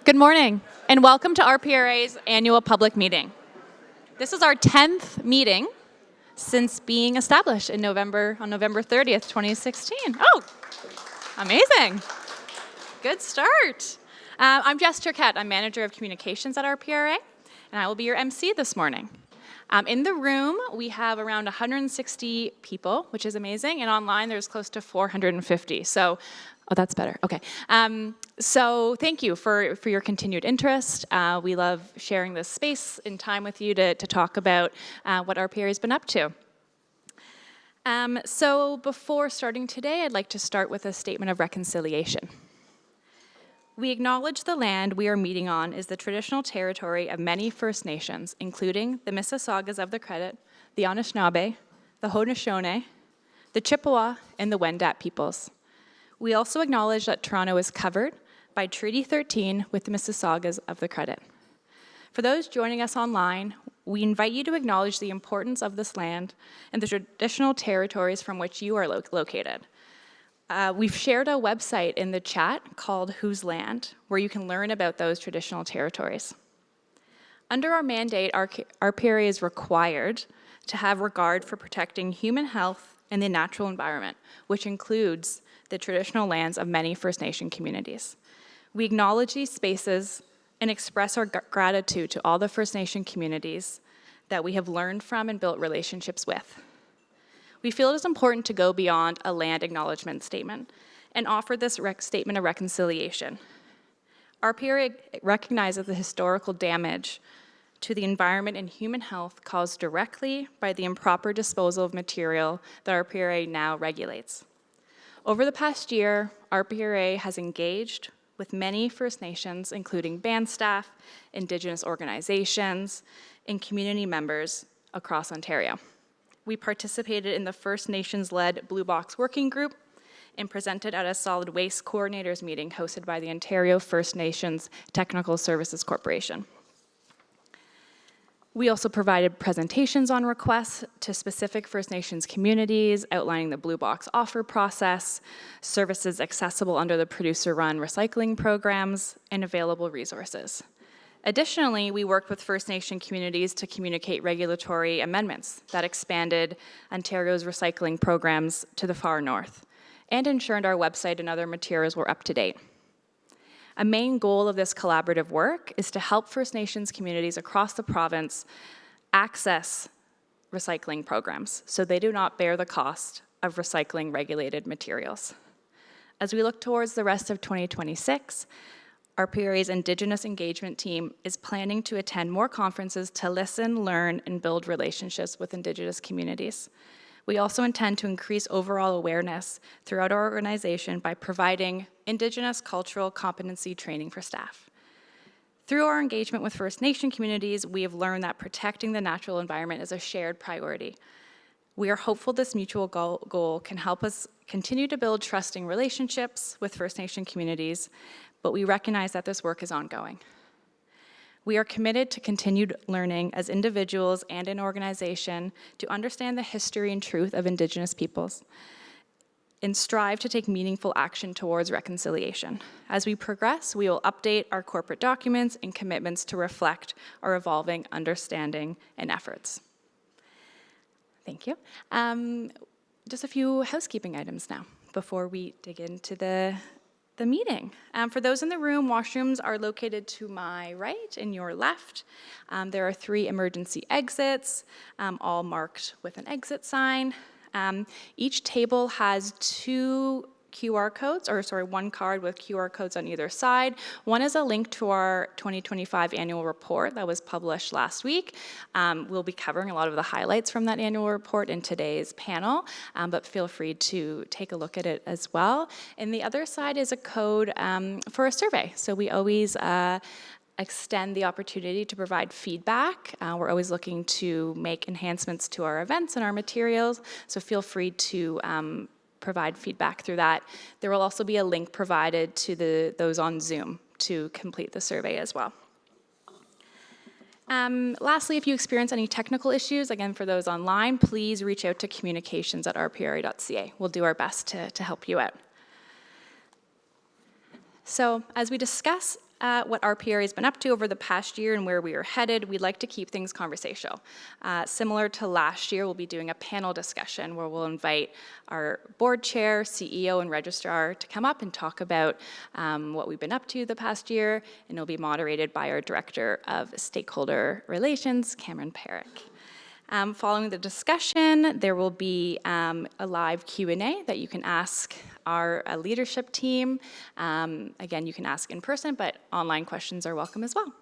Good morning, and welcome to RPRA's annual public meeting. This is our 10th meeting since being established on November 30th, 2016. Oh, amazing. Good start. I'm Jess Turquette. I'm Manager of Communications at RPRA, and I will be your MC this morning. In the room, we have around 160 people, which is amazing, and online there's close to 450. So, that's better. Okay. So thank you for your continued interest. We love sharing this space and time with you to talk about what RPRA has been up to. So before starting today, I'd like to start with a statement of reconciliation. We acknowledge the land we are meeting on is the traditional territory of many First Nations, including the Mississaugas of the Credit, the Anishinaabe, the Haudenosaunee, the Chippewa, and the Wendat peoples. We also acknowledge that Toronto is covered by Treaty 13 with the Mississaugas of the Credit. For those joining us online, we invite you to acknowledge the importance of this land and the traditional territories from which you are located. We've shared a website in the chat called Whose Land, where you can learn about those traditional territories. Under our mandate, RPRA is required to have regard for protecting human health and the natural environment, which includes the traditional lands of many First Nation communities. We acknowledge these spaces and express our gratitude to all the First Nation communities that we have learned from and built relationships with. We feel it is important to go beyond a land acknowledgement statement and offer this statement of reconciliation. RPRA recognizes the historical damage to the environment and human health caused directly by the improper disposal of material that RPRA now regulates. Over the past year, RPRA has engaged with many First Nations, including band staff, Indigenous organizations, and community members across Ontario. We participated in the First Nations-led Blue Box Working Group and presented at a solid waste coordinators meeting hosted by the Ontario First Nations Technical Services Corporation. We also provided presentations on requests to specific First Nations communities, outlining the Blue Box offer process, services accessible under the producer-run recycling programs, and available resources. Additionally, we worked with First Nation communities to communicate regulatory amendments that expanded Ontario's recycling programs to the far north, and ensured our website and other materials were up to date. A main goal of this collaborative work is to help First Nations communities across the province access recycling programs so they do not bear the cost of recycling regulated materials. As we look towards the rest of 2026, RPRA's Indigenous engagement team is planning to attend more conferences to listen, learn, and build relationships with Indigenous communities. We also intend to increase overall awareness throughout our organization by providing Indigenous cultural competency training for staff. Through our engagement with First Nation communities, we have learned that protecting the natural environment is a shared priority. We are hopeful this mutual goal can help us continue to build trusting relationships with First Nation communities, but we recognize that this work is ongoing. We are committed to continued learning as individuals and an organization to understand the history and truth of Indigenous peoples and strive to take meaningful action towards reconciliation. As we progress, we will update our corporate documents and commitments to reflect our evolving understanding and efforts. Thank you. Just a few housekeeping items now before we dig into the meeting. For those in the room, washrooms are located to my right and your left. There are 3 emergency exits, all marked with an exit sign. Each table has 2 QR codes, one card with QR codes on either side. One is a link to our 2025 annual report that was published last week. We'll be covering a lot of the highlights from that annual report in today's panel, but feel free to take a look at it as well. And the other side is a code for a survey. So we always extend the opportunity to provide feedback. We're always looking to make enhancements to our events and our materials, so feel free to provide feedback through that. There will also be a link provided to those on Zoom to complete the survey as well. Lastly, if you experience any technical issues, again, for those online, please reach out to communications@rpra.ca. We'll do our best to help you out. So as we discuss at what RPRA has been up to over the past year and where we are headed, we'd like to keep things conversational. Similar to last year, we'll be doing a panel discussion where we'll invite our board chair, CEO, and registrar to come up and talk about what we've been up to the past year, and it'll be moderated by our Director of Stakeholder Relations, Cameron Parrack. Following the discussion, there will be a live Q&A that you can ask our leadership team. Again, you can ask in person, but online questions are welcome as well.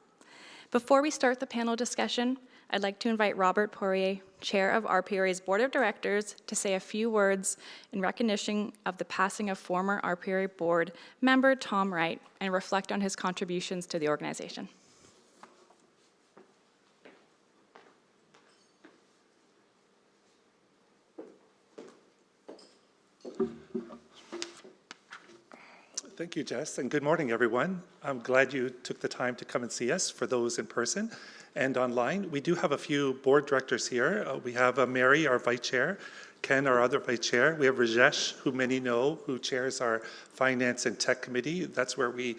Before we start the panel discussion, I'd like to invite Robert Poirier, Chair of RPRA's Board of Directors, to say a few words in recognition of the passing of former RPRA board member Tom Wright and reflect on his contributions to the organization. Thank you, Jess, and good morning, everyone. I'm glad you took the time to come and see us, for those in person and online. We do have a few board directors here. We have Mary, our vice chair, Ken, our other vice chair. We have Rajesh, who many know, who chairs our finance and tech committee. That's where we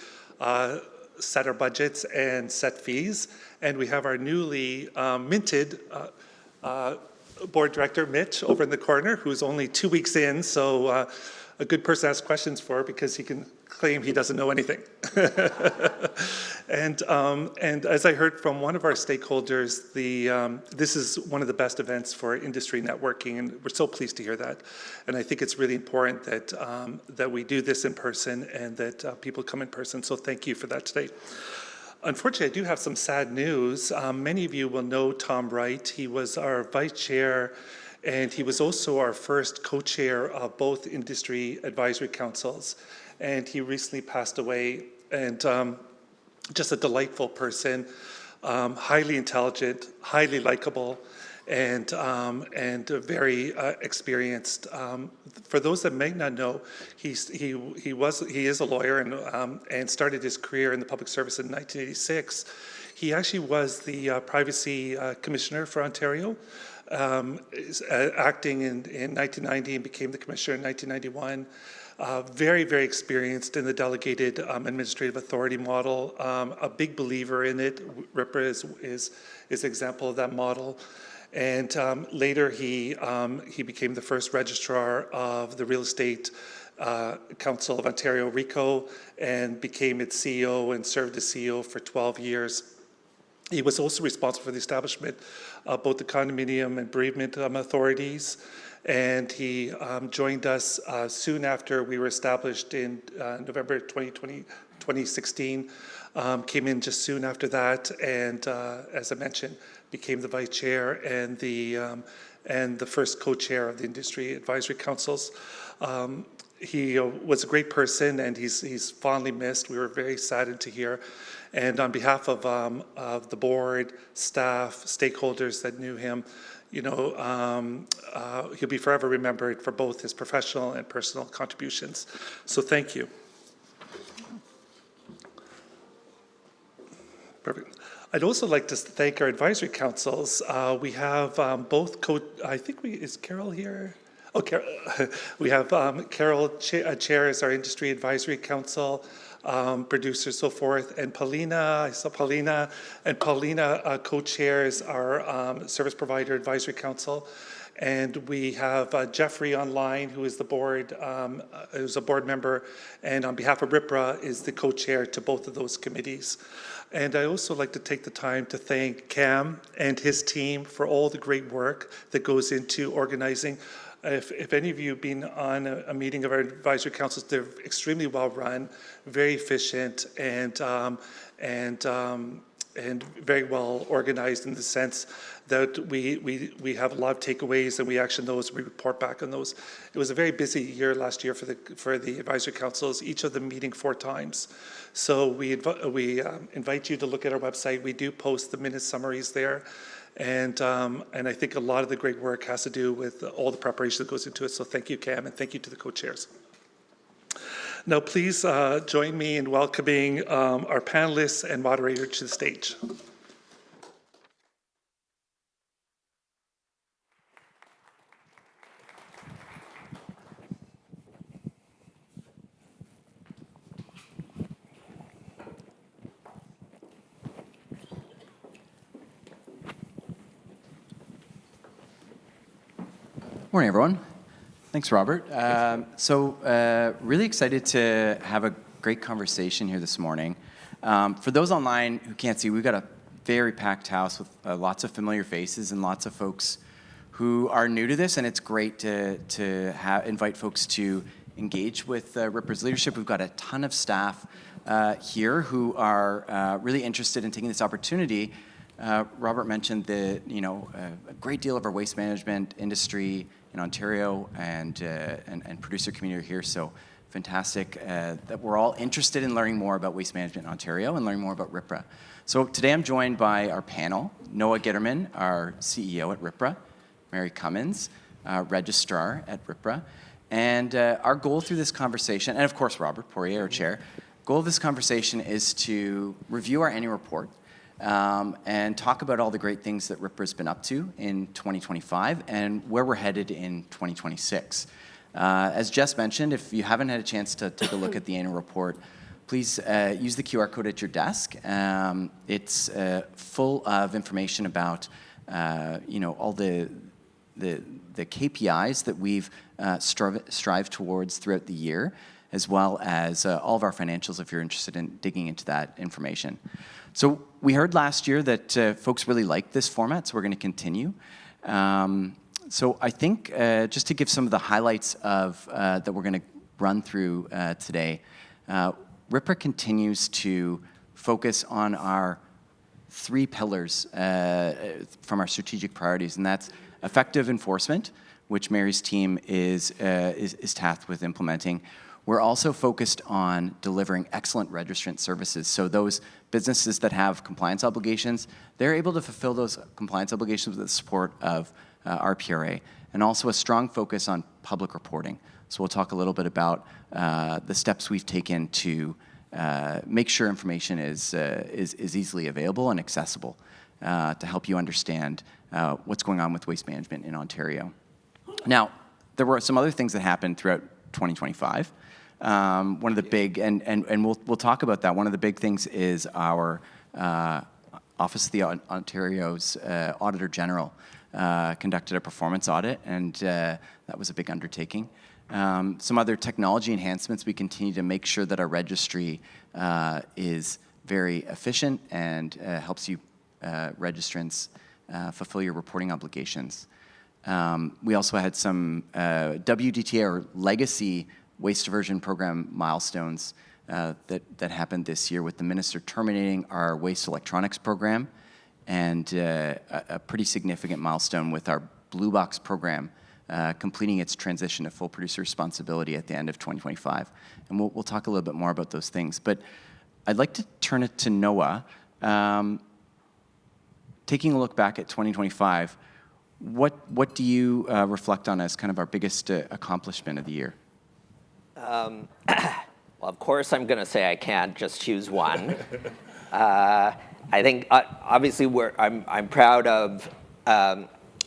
set our budgets and set fees. And we have our newly minted board director, Mitch, over in the corner, who's only 2 weeks in, so a good person to ask questions for, because he can claim he doesn't know anything. And as I heard from one of our stakeholders, this is one of the best events for industry networking, and we're so pleased to hear that. And I think it's really important that we do this in person and that people come in person. So thank you for that today. Unfortunately, I do have some sad news. Many of you will know Tom Wright. He was our vice chair, and he was also our first co-chair of both industry advisory councils. And he recently passed away, and just a delightful person, highly intelligent, highly likable, and very experienced. For those that may not know, he is a lawyer and started his career in the public service in 1986. He actually was the privacy commissioner for Ontario, acting in 1990, and became the commissioner in 1991. Very, very experienced in the delegated administrative authority model. A big believer in it. RPRA is an example of that model. And later he became the first registrar of the Real Estate Council of Ontario, RECO, and became its CEO and served as CEO for 12 years. He was also responsible for the establishment of both the condominium and bereavement authorities, and he joined us soon after we were established in November 2016, came in just soon after that, and as I mentioned, became the vice chair and the first co-chair of the industry advisory councils. He was a great person, and he's fondly missed. We were very saddened to hear. And on behalf of the board, staff, stakeholders that knew him, he'll be forever remembered for both his professional and personal contributions. So thank you. Perfect. I'd also like to thank our advisory councils. We have both is Carol here? Oh, Carol. We have Carol chairs our Industry Advisory Council, producers, so forth, and Paulina co-chairs our Service Provider Advisory Council. And we have Jeffrey online, who is who's a board member, and on behalf of RPRA is the co-chair to both of those committees. And I also like to take the time to thank Cam and his team for all the great work that goes into organizing. If any of you have been on a meeting of our advisory councils, they're extremely well run, very efficient, and very well organized in the sense that we have a lot of takeaways and we action those, we report back on those. It was a very busy year last year for the advisory councils, each of them meeting 4 times. So we invite you to look at our website. We do post the minute summaries there. And I think a lot of the great work has to do with all the preparation that goes into it. So thank you, Cam, and thank you to the co-chairs. Now, please join me in welcoming our panelists and moderator to the stage. Morning, everyone. Thanks, Robert. Really excited to have a great conversation here this morning. For those online who can't see, we've got a very packed house with lots of familiar faces and lots of folks who are new to this, and it's great to invite folks to engage with RPRA's leadership. We've got a ton of staff here who are really interested in taking this opportunity. Robert mentioned a great deal of our waste management industry in Ontario and producer community here. So fantastic that we're all interested in learning more about waste management in Ontario and learning more about RPRA. So today I'm joined by our panel, Noah Gitterman, our CEO at RPRA, Mary Cummins, Registrar at RPRA. And our goal through this conversation, and of course Robert Poirier, our chair, goal of this conversation is to review our annual report and talk about all the great things that RPRA's been up to in 2025 and where we're headed in 2026. As Jess mentioned, if you haven't had a chance to take a look at the annual report, please use the QR code at your desk. It's full of information about all the KPIs that we've strived towards throughout the year, as well as all of our financials if you're interested in digging into that information. So we heard last year that folks really liked this format, so we're going to continue. So I think just to give some of the highlights of that we're going to run through today, RPRA continues to focus on our 3 pillars from our strategic priorities, and that's effective enforcement, which Mary's team is tasked with implementing. We're also focused on delivering excellent registrant services. So those businesses that have compliance obligations, they're able to fulfill those compliance obligations with the support of RPRA, and also a strong focus on public reporting. So we'll talk a little bit about the steps we've taken to make sure information is easily available and accessible to help you understand what's going on with waste management in Ontario. Now, there were some other things that happened throughout 2025. One of the big, and we'll talk about that. One of the big things is our Office of the Ontario's Auditor General conducted a performance audit, and that was a big undertaking. Some other technology enhancements, we continue to make sure that our registry is very efficient and helps you registrants fulfill your reporting obligations. We also had some WDTA, or Legacy Waste Diversion Program milestones that happened this year, with the Minister terminating our waste electronics program, and a pretty significant milestone with our Blue Box program completing its transition to full producer responsibility at the end of 2025. And we'll talk a little bit more about those things. But I'd like to turn it to Noah. Taking a look back at 2025, what do you reflect on as kind of our biggest accomplishment of the year? Well, of course, I'm going to say I can't just choose one. I think, obviously, I'm proud of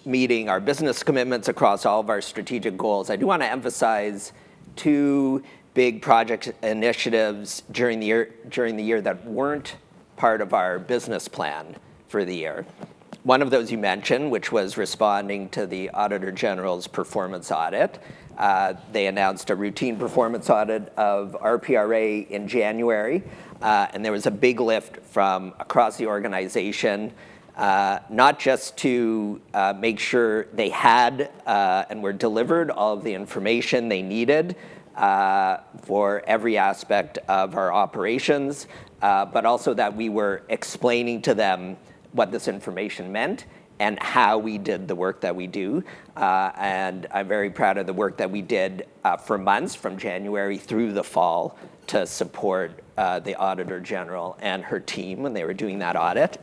meeting our business commitments across all of our strategic goals. I do want to emphasize 2 big project initiatives during the year that weren't part of our business plan for the year. One of those you mentioned, which was responding to the Auditor General's performance audit. They announced a routine performance audit of RPRA in January, and there was a big lift from across the organization, not just to make sure they had and were delivered all of the information they needed for every aspect of our operations, but also that we were explaining to them what this information meant and how we did the work that we do. And I'm very proud of the work that we did for months, from January through the fall, to support the Auditor General and her team when they were doing that audit.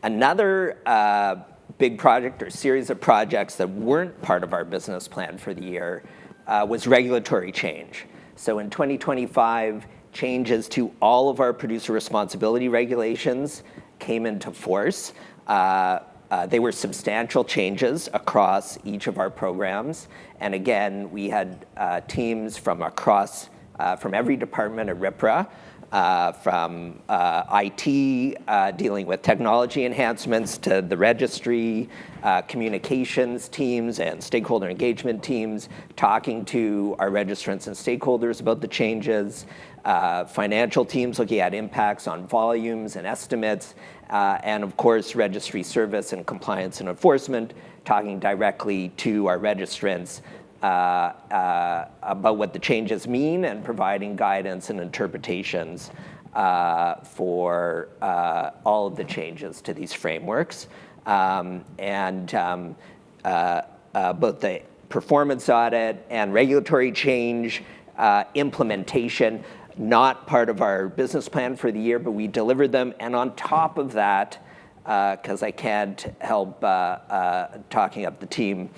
Another big project, or series of projects that weren't part of our business plan for the year, was regulatory change. So in 2025, changes to all of our producer responsibility regulations came into force. They were substantial changes across each of our programs. And again, we had teams from across from every department at RPRA, from IT, dealing with technology enhancements, to the registry, communications teams and stakeholder engagement teams, talking to our registrants and stakeholders about the changes, financial teams looking at impacts on volumes and estimates, and of course, registry service and compliance and enforcement, talking directly to our registrants about what the changes mean and providing guidance and interpretations for all of the changes to these frameworks. Both the performance audit and regulatory change implementation, not part of our business plan for the year, but we delivered them. And on top of that, because I can't help talking up the team,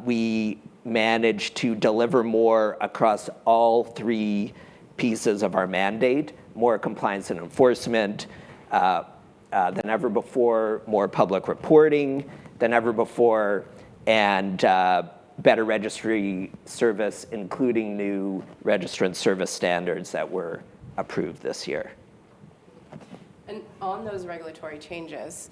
we managed to deliver more across all three pieces of our mandate: more compliance and enforcement than ever before, more public reporting than ever before, and better registry service, including new registrant service standards that were approved this year. And on those regulatory changes,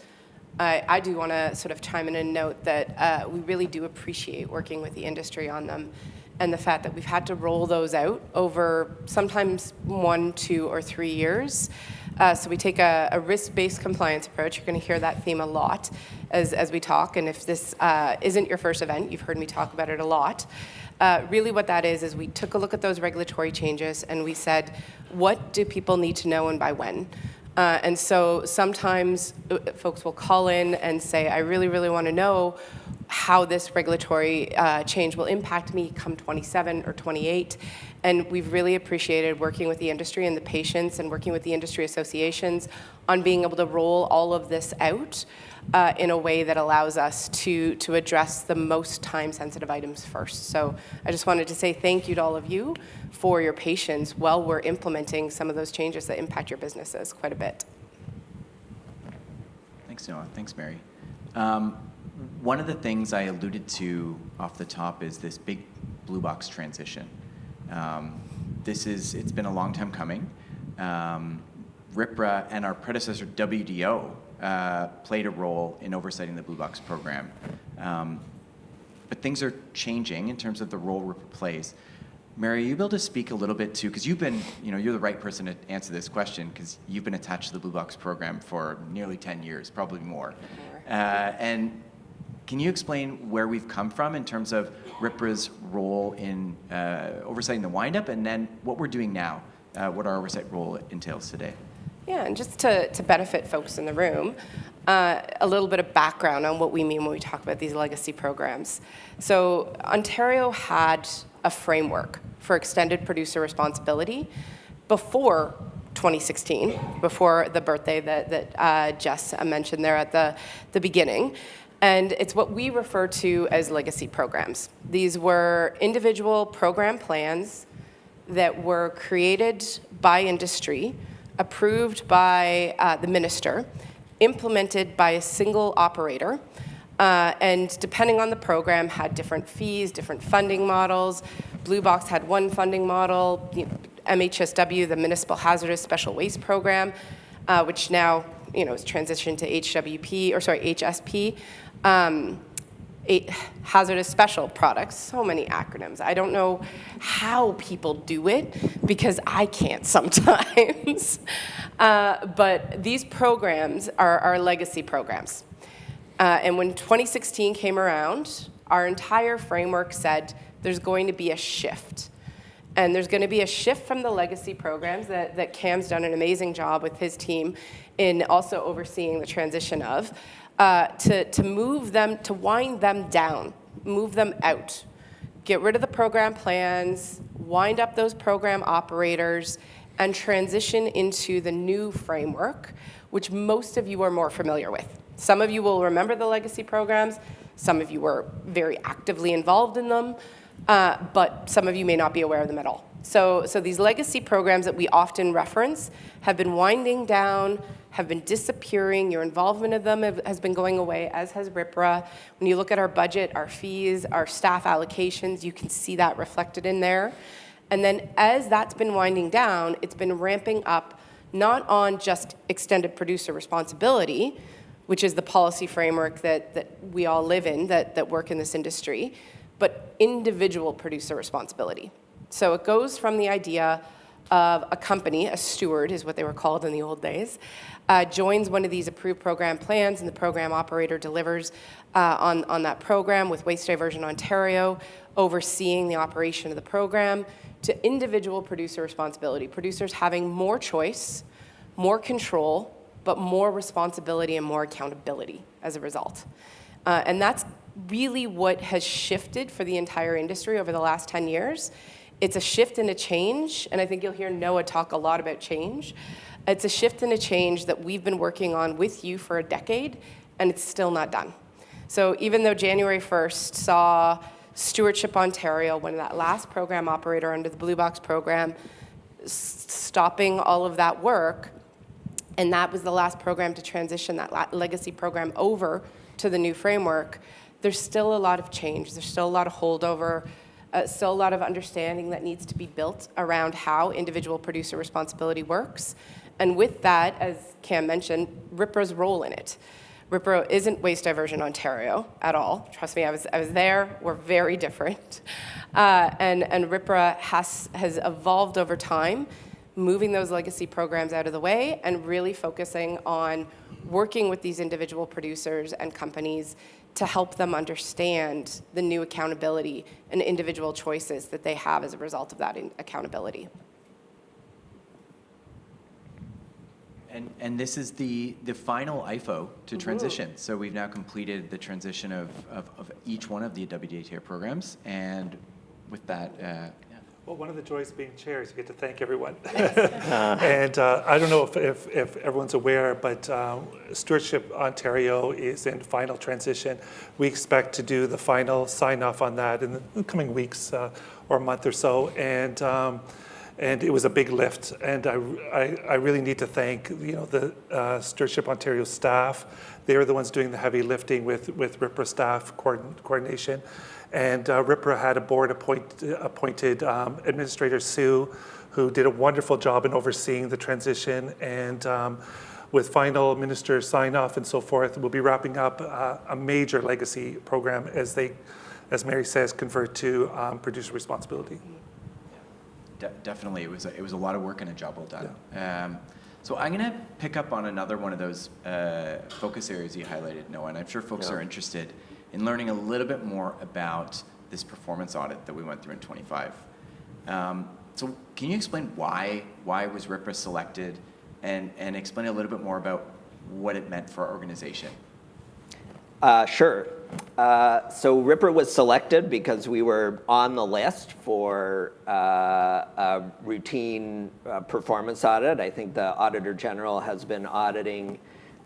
I do want to sort of chime in and note that we really do appreciate working with the industry on them, and the fact that we've had to roll those out over sometimes 1, 2, or 3 years. So we take a risk-based compliance approach. You're going to hear that theme a lot as we talk, and if this isn't your first event, you've heard me talk about it a lot. Really what that is we took a look at those regulatory changes and we said, what do people need to know and by when? And so sometimes folks will call in and say, I really, really want to know how this regulatory change will impact me come 27 or 28. And we've really appreciated working with the industry and the patients and working with the industry associations on being able to roll all of this out in a way that allows us to address the most time-sensitive items first. So I just wanted to say thank you to all of you for your patience while we're implementing some of those changes that impact your businesses quite a bit. Thanks, Noah. Thanks, Mary. One of the things I alluded to off the top is this big blue box transition. It's been a long time coming. RPRA and our predecessor WDO played a role in oversighting the blue box program. But things are changing in terms of the role RPRA plays. Mary, are you able to speak a little bit to, because you're the right person to answer this question, because you've been attached to the blue box program for nearly 10 years, probably more. And can you explain where we've come from in terms of RPRA's role in oversighting the windup, and then what we're doing now, what our oversight role entails today? Yeah, and just to benefit folks in the room, a little bit of background on what we mean when we talk about these legacy programs. So Ontario had a framework for extended producer responsibility before 2016, before the birthday that Jess mentioned there at the beginning. And it's what we refer to as legacy programs. These were individual program plans that were created by industry, approved by the minister, implemented by a single operator, and depending on the program, had different fees, different funding models. Blue Box had one funding model. MHSW, the Municipal Hazardous Special Waste Program, which now is transitioned to HSP. Hazardous Special Products, so many acronyms. I don't know how people do it because I can't sometimes. But these programs are legacy programs. And when 2016 came around, our entire framework said there's going to be a shift. And there's going to be a shift from the legacy programs that Cam's done an amazing job with his team in also overseeing the transition of, to move them, to wind them down, move them out, get rid of the program plans, wind up those program operators, and transition into the new framework, which most of you are more familiar with. Some of you will remember the legacy programs. Some of you were very actively involved in them, but some of you may not be aware of them at all. So these legacy programs that we often reference have been winding down, have been disappearing. Your involvement of them has been going away, as has RPRA. When you look at our budget, our fees, our staff allocations, you can see that reflected in there. And then as that's been winding down, it's been ramping up not on just extended producer responsibility, which is the policy framework that we all live in, that work in this industry, but individual producer responsibility. So it goes from the idea of a company, a steward is what they were called in the old days, joins one of these approved program plans, and the program operator delivers on that program with Waste Diversion Ontario, overseeing the operation of the program, to individual producer responsibility. Producers having more choice, more control, but more responsibility and more accountability as a result. And that's really what has shifted for the entire industry over the last 10 years. It's a shift and a change, and I think you'll hear Noah talk a lot about change. It's a shift and a change that we've been working on with you for a decade, and it's still not done. So even though January 1st saw Stewardship Ontario, when that last program operator under the Blue Box program, stopping all of that work, and that was the last program to transition that legacy program over to the new framework, there's still a lot of change. There's still a lot of holdover, still a lot of understanding that needs to be built around how individual producer responsibility works. And with that, as Cam mentioned, RPRA's role in it. RPRA isn't Waste Diversion Ontario at all. Trust me, I was there. We're very different. And RPRA has evolved over time, moving those legacy programs out of the way and really focusing on working with these individual producers and companies to help them understand the new accountability and individual choices that they have as a result of that accountability. And this is the final IFO to transition. So we've now completed the transition of each one of the WDATR programs. And with that, Well, one of the joys of being chair is you get to thank everyone. And I don't know if everyone's aware, but Stewardship Ontario is in final transition. We expect to do the final sign-off on that in the coming weeks or a month or so. And it was a big lift, and I really need to thank the Stewardship Ontario staff. They were the ones doing the heavy lifting with RPRA staff coordination, and RPRA had a board appointed Administrator Sue, who did a wonderful job in overseeing the transition, and with final minister sign-off and so forth, we'll be wrapping up a major legacy program as they, as Mary says, convert to producer responsibility. Definitely, it was a lot of work and a job well done. Yeah. So I'm going to pick up on another one of those focus areas you highlighted, Noah, and I'm sure folks are interested in learning a little bit more about this performance audit that we went through in 25. So can you explain why was RPRA selected, and explain a little bit more about what it meant for our organization? Sure. So RPRA was selected because we were on the list for a routine performance audit. I think the Auditor General has been auditing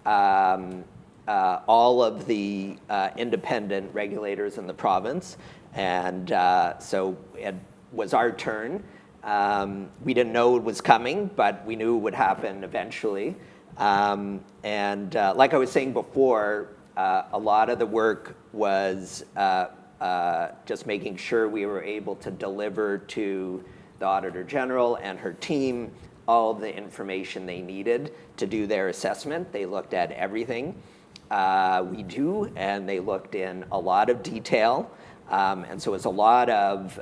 all of the independent regulators in the province, and so it was our turn. We didn't know it was coming, but we knew it would happen eventually. And like I was saying before, a lot of the work was just making sure we were able to deliver to the Auditor General and her team all the information they needed to do their assessment. They looked at everything we do, and they looked in a lot of detail. And so it's a lot of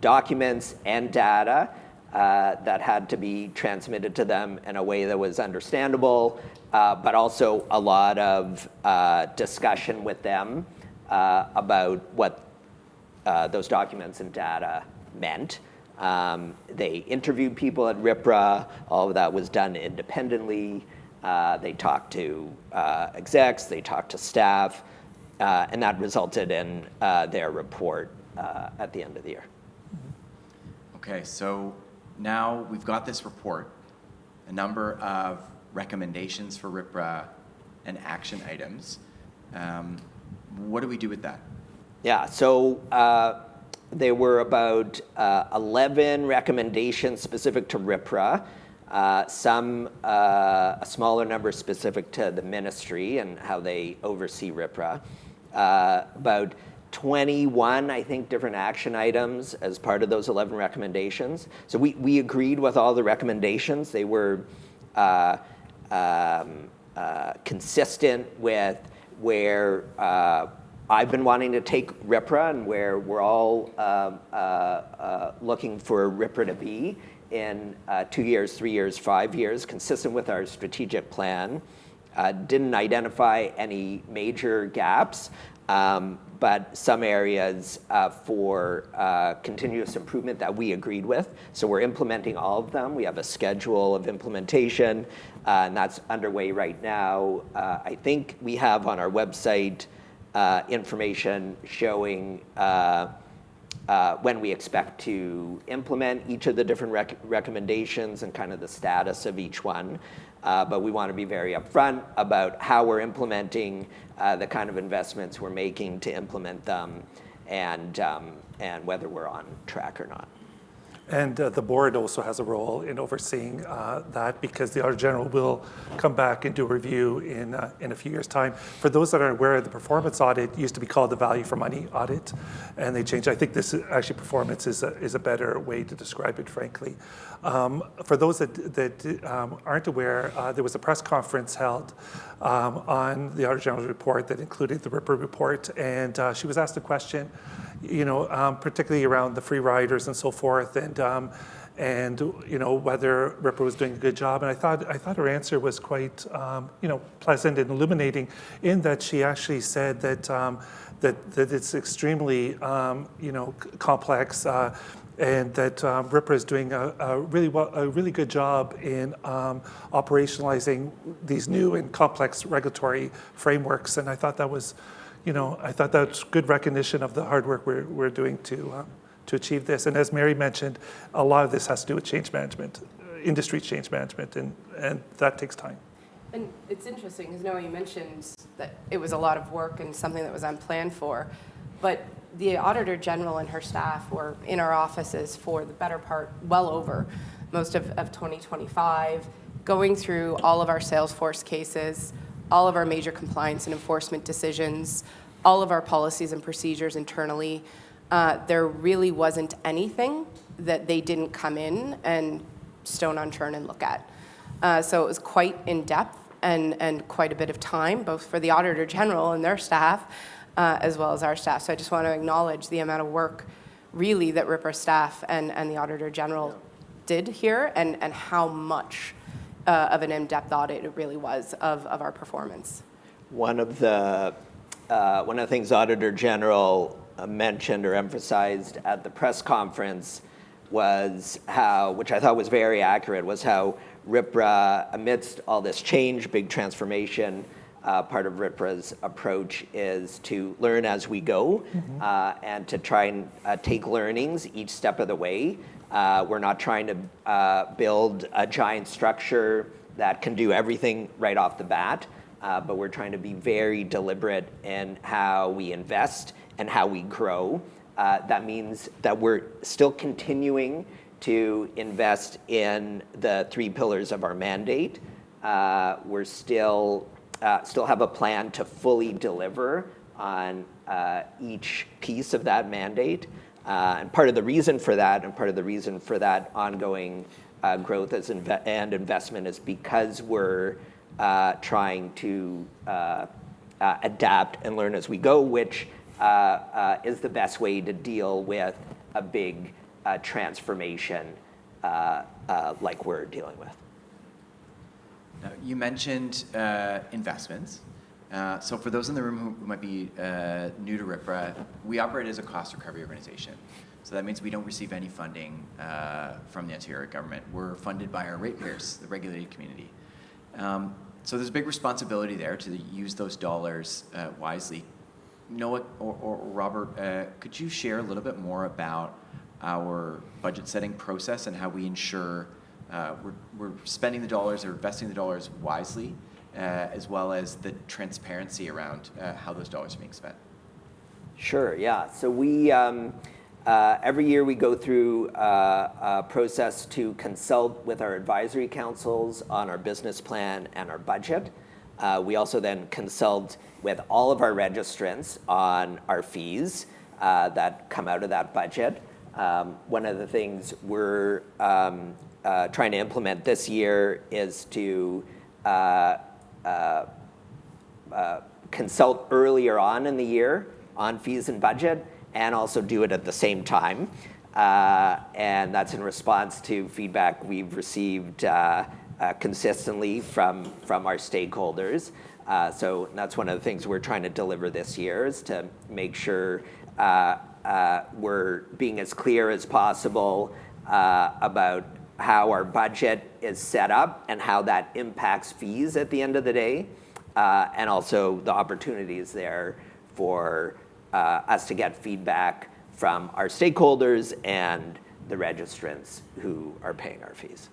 documents and data that had to be transmitted to them in a way that was understandable, but also a lot of discussion with them about what those documents and data meant. They interviewed people at RPRA. All of that was done independently. They talked to execs, they talked to staff, and that resulted in their report at the end of the year. Okay, so now we've got this report, a number of recommendations for RPRA and action items. What do we do with that? Yeah, so there were about 11 recommendations specific to RPRA, some, a smaller number specific to the ministry and how they oversee RPRA. About 21, I think, different action items as part of those 11 recommendations. So we agreed with all the recommendations. They were consistent with where I've been wanting to take RPRA and where we're all looking for RPRA to be in 2 years, 3 years, 5 years, consistent with our strategic plan. Didn't identify any major gaps, but some areas for continuous improvement that we agreed with. So we're implementing all of them. We have a schedule of implementation, and that's underway right now. I think we have on our website information showing when we expect to implement each of the different recommendations and kind of the status of each one. But we want to be very upfront about how we're implementing the kind of investments we're making to implement them, and whether we're on track or not. And the board also has a role in overseeing that, because the Auditor General will come back and do a review in a few years' time. For those that are aware, the performance audit used to be called the value for money audit, and they changed. I think this actually performance is a better way to describe it, frankly. For those that aren't aware, there was a press conference held on the Auditor General's report that included the RPRA report, and she was asked a question, particularly around the free riders and so forth, and whether RPRA was doing a good job. And I thought her answer was quite pleasant and illuminating, in that she actually said that it's extremely complex, and that RPRA is doing a really good job in operationalizing these new and complex regulatory frameworks. And I thought that was, I thought that's good recognition of the hard work we're doing to achieve this. And as Mary mentioned, a lot of this has to do with change management, industry change management, and that takes time. And it's interesting, because Noah, you mentioned that it was a lot of work and something that was unplanned for, but the Auditor General and her staff were in our offices for the better part, well over most of 2025, going through all of our Salesforce cases, all of our major compliance and enforcement decisions, all of our policies and procedures internally. There really wasn't anything that they didn't come in and stone unturned and look at. So it was quite in-depth and quite a bit of time, both for the Auditor General and their staff, as well as our staff. So I just want to acknowledge the amount of work really that RPRA staff and the Auditor General did here, and how much of an in-depth audit it really was of our performance. One of the things Auditor General mentioned or emphasized at the press conference was how, which I thought was very accurate, was how RPRA, amidst all this change, big transformation, part of RPRA's approach is to learn as we go, and to try and take learnings each step of the way. We're not trying to build a giant structure that can do everything right off the bat, but we're trying to be very deliberate in how we invest and how we grow. That means that we're still continuing to invest in the 3 pillars of our mandate. We're still have a plan to fully deliver on each piece of that mandate. And part of the reason for that, ongoing growth and investment, is because we're trying to adapt and learn as we go, which is the best way to deal with a big transformation like we're dealing with. Now, you mentioned investments. So for those in the room who might be new to RPRA, we operate as a cost recovery organization. So that means we don't receive any funding from the Ontario government. We're funded by our ratepayers, the regulated community. So there's a big responsibility there to use those dollars wisely. Noah or Robert, could you share a little bit more about our budget setting process and how we ensure we're spending the dollars or investing the dollars wisely, as well as the transparency around how those dollars are being spent? Sure, yeah. So we, every year we go through a process to consult with our advisory councils on our business plan and our budget. We also then consult with all of our registrants on our fees that come out of that budget. One of the things we're trying to implement this year is to consult earlier on in the year on fees and budget, and also do it at the same time. And that's in response to feedback we've received consistently from our stakeholders. So that's one of the things we're trying to deliver this year, is to make sure we're being as clear as possible about how our budget is set up and how that impacts fees at the end of the day, and also the opportunities there for us to get feedback from our stakeholders and the registrants who are paying our fees.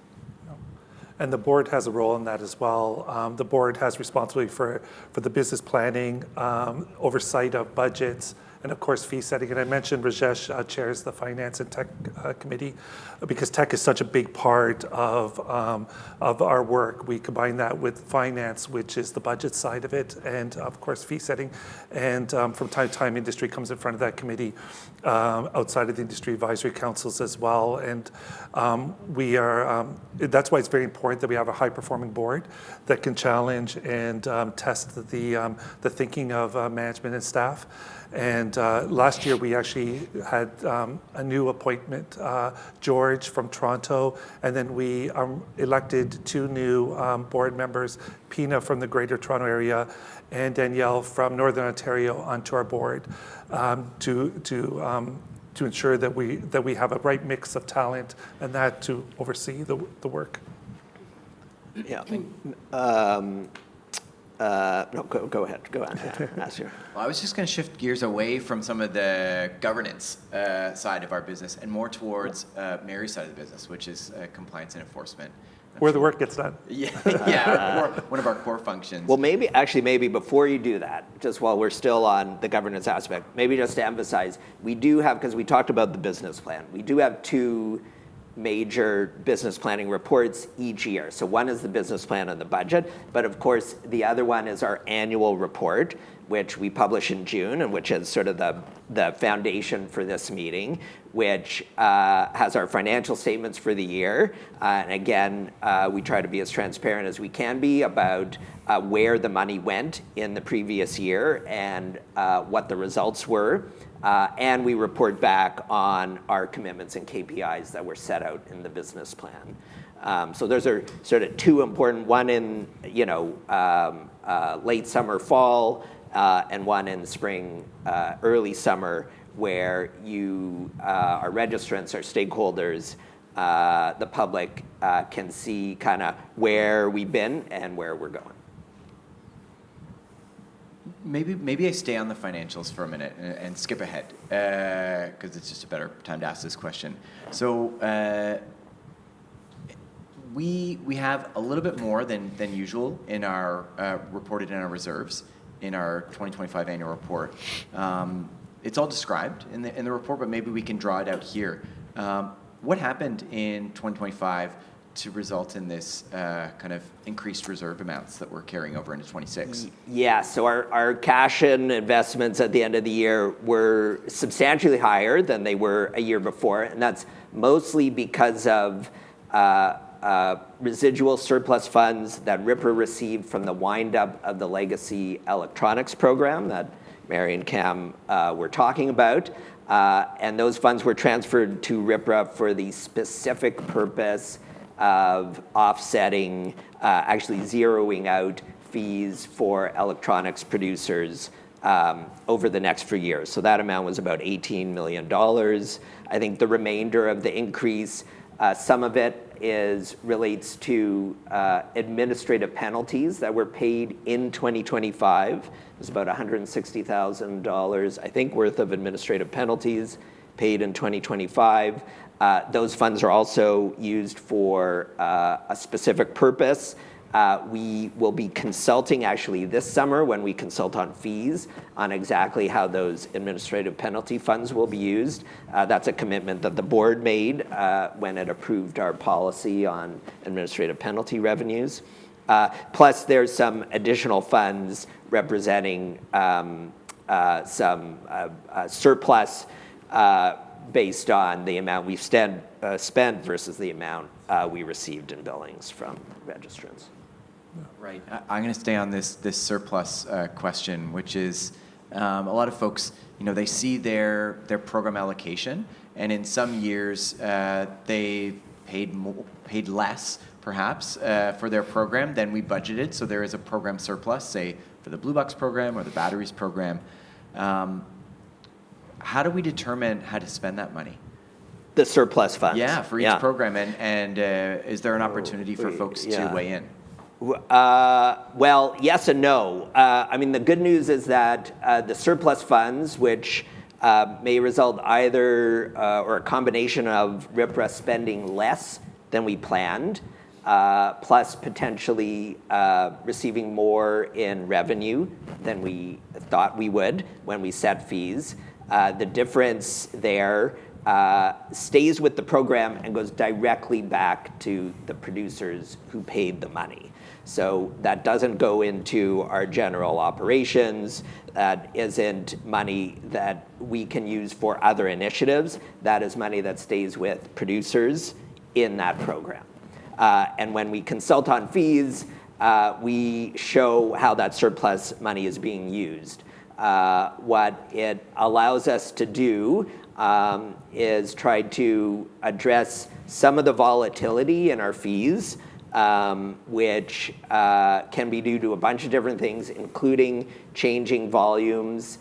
And the board has a role in that as well. The board has responsibility for the business planning, oversight of budgets, and of course fee setting. And I mentioned Rajesh chairs the Finance and Tech Committee, because tech is such a big part of our work. We combine that with finance, which is the budget side of it, and of course fee setting. And from time to time, industry comes in front of that committee, outside of the industry advisory councils as well. And we are, that's why it's very important that we have a high-performing board that can challenge and test the thinking of management and staff. And last year, we actually had a new appointment, George from Toronto, and then we elected 2 new board members, Pina from the Greater Toronto Area and Danielle from Northern Ontario, onto our board to ensure that we have a right mix of talent and that to oversee the work. Yeah. No, go ahead. Go on. Ask you. Well, I was just going to shift gears away from some of the governance side of our business and more towards Mary's side of the business, which is compliance and enforcement. Where the work gets done. Yeah, one of our core functions. Well, maybe before you do that, just while we're still on the governance aspect, maybe just to emphasize, we do have, because we talked about the business plan, we do have 2 major business planning reports each year. So one is the business plan and the budget, but of course the other one is our annual report, which we publish in June, and which is sort of the foundation for this meeting, which has our financial statements for the year. And again, we try to be as transparent as we can be about where the money went in the previous year and what the results were. And we report back on our commitments and KPIs that were set out in the business plan. So those are sort of 2 important, one in late summer, fall, and one in spring, early summer, where our registrants, our stakeholders, the public can see kind of where we've been and where we're going. Maybe I stay on the financials for a minute and skip ahead, because it's just a better time to ask this question. So we have a little bit more than usual in our reported in our reserves in our 2025 annual report. It's all described in the report, but maybe we can draw it out here. What happened in 2025 to result in this kind of increased reserve amounts that we're carrying over into 26? Yeah, so our cash and investments at the end of the year were substantially higher than they were a year before, and that's mostly because of residual surplus funds that RPRA received from the wind-up of the legacy electronics program that Mary and Cam were talking about. And those funds were transferred to RPRA for the specific purpose of offsetting, actually zeroing out fees for electronics producers over the next few years. So that amount was about $18 million. I think the remainder of the increase, some of it relates to administrative penalties that were paid in 2025. It was about $160,000, I think, worth of administrative penalties paid in 2025. Those funds are also used for a specific purpose. We will be consulting actually this summer when we consult on fees on exactly how those administrative penalty funds will be used. That's a commitment that the board made when it approved our policy on administrative penalty revenues. Plus, there's some additional funds representing some surplus based on the amount we've spent versus the amount we received in billings from registrants. Right. I'm going to stay on this surplus question, which is a lot of folks, they see their program allocation, and in some years they paid less, perhaps, for their program than we budgeted. So there is a program surplus, say for the Blue Box program or the batteries program. How do we determine how to spend that money? The surplus funds. Yeah, for each program, and is there an opportunity for folks to weigh in? Well, yes and no. I mean, the good news is that the surplus funds, which may result either or a combination of RPRA spending less than we planned, plus potentially receiving more in revenue than we thought we would when we set fees. The difference there stays with the program and goes directly back to the producers who paid the money. So that doesn't go into our general operations. That isn't money that we can use for other initiatives. That is money that stays with producers in that program. And when we consult on fees, we show how that surplus money is being used. What it allows us to do is try to address some of the volatility in our fees, which can be due to a bunch of different things, including changing volumes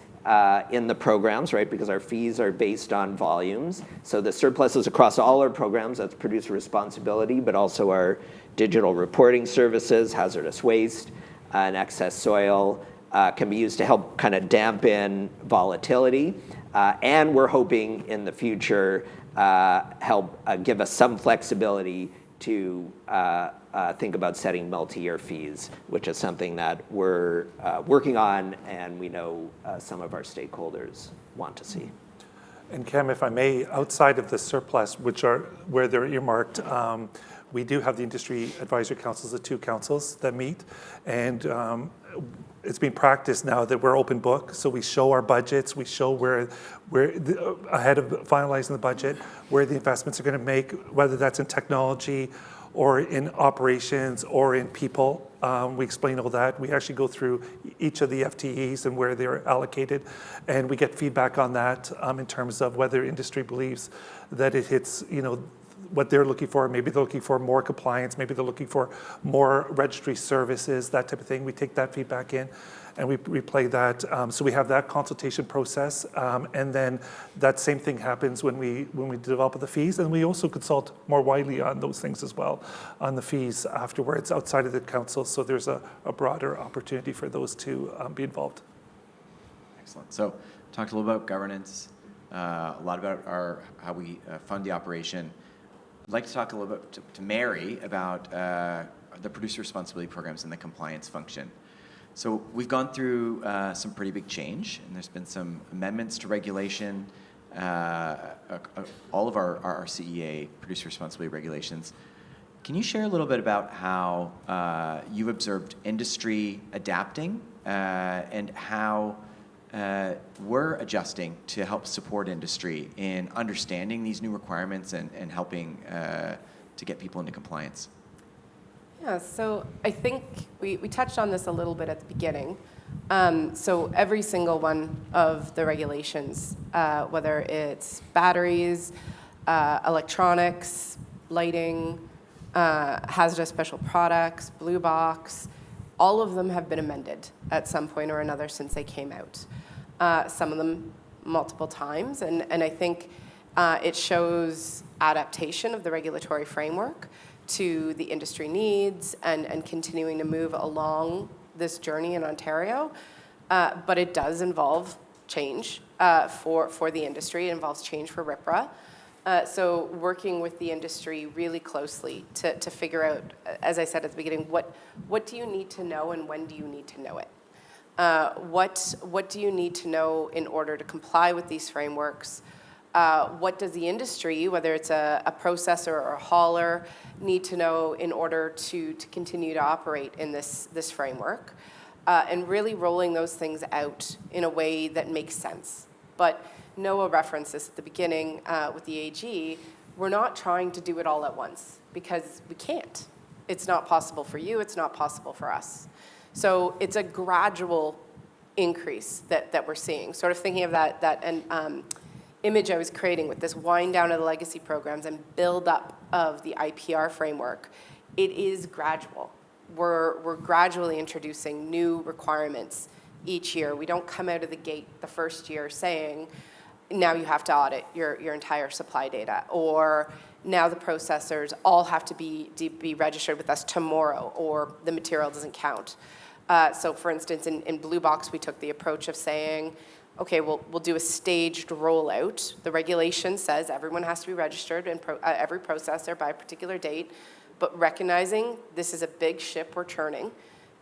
in the programs, right? Because our fees are based on volumes. So the surpluses across all our programs, that's producer responsibility, but also our digital reporting services, hazardous waste, and excess soil can be used to help kind of dampen volatility. And we're hoping in the future help give us some flexibility to think about setting multi-year fees, which is something that we're working on, and we know some of our stakeholders want to see. And Cam, if I may, outside of the surplus, which are where they're earmarked, we do have the industry advisory councils, the two councils that meet, and it's been practiced now that we're open book, so we show our budgets, we show where ahead of finalizing the budget, where the investments are going to make, whether that's in technology or in operations or in people. We explain all that. We actually go through each of the FTEs and where they're allocated, and we get feedback on that in terms of whether industry believes that it hits, what they're looking for. Maybe they're looking for more compliance, maybe they're looking for more registry services, that type of thing. We take that feedback in and we play that. So we have that consultation process, and then that same thing happens when we develop the fees, and we also consult more widely on those things as well, on the fees afterwards outside of the council. So there's a broader opportunity for those to be involved. Excellent. So talked a little about governance, a lot about how we fund the operation. I'd like to talk a little bit to Mary about the producer responsibility programs and the compliance function. So we've gone through some pretty big change, and there's been some amendments to regulation, all of our CEA, producer responsibility regulations. Can you share a little bit about how you've observed industry adapting and how we're adjusting to help support industry in understanding these new requirements and helping to get people into compliance? Yeah, so I think we touched on this a little bit at the beginning. So every single one of the regulations, whether it's batteries, electronics, lighting, hazardous special products, Blue Box, all of them have been amended at some point or another since they came out. Some of them multiple times, and I think it shows adaptation of the regulatory framework to the industry needs and continuing to move along this journey in Ontario. But it does involve change for the industry. It involves change for RPRA. So working with the industry really closely to figure out, as I said at the beginning, what do you need to know and when do you need to know it? What do you need to know in order to comply with these frameworks? what does the industry, whether it's a processor or a hauler, need to know in order to continue to operate in this framework, and really rolling those things out in a way that makes sense. But Noah referenced this at the beginning with the AG. We're not trying to do it all at once because we can't. It's not possible for you. It's not possible for us. So it's a gradual increase that we're seeing. Sort of thinking of that image I was creating with this wind down of the legacy programs and build up of the IPR framework. It is gradual. We're gradually introducing new requirements each year. We don't come out of the gate the first year saying, now you have to audit your entire supply data, or now the processors all have to be registered with us tomorrow, or the material doesn't count. So for instance, in Blue Box, we took the approach of saying, okay, we'll do a staged rollout. The regulation says everyone has to be registered in every processor by a particular date, but recognizing this is a big ship we're churning.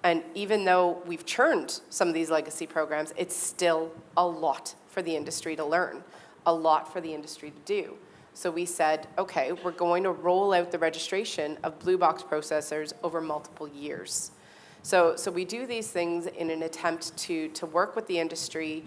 And even though we've churned some of these legacy programs, it's still a lot for the industry to learn, a lot for the industry to do. So we said, okay, we're going to roll out the registration of Blue Box processors over multiple years. So we do these things in an attempt to work with the industry,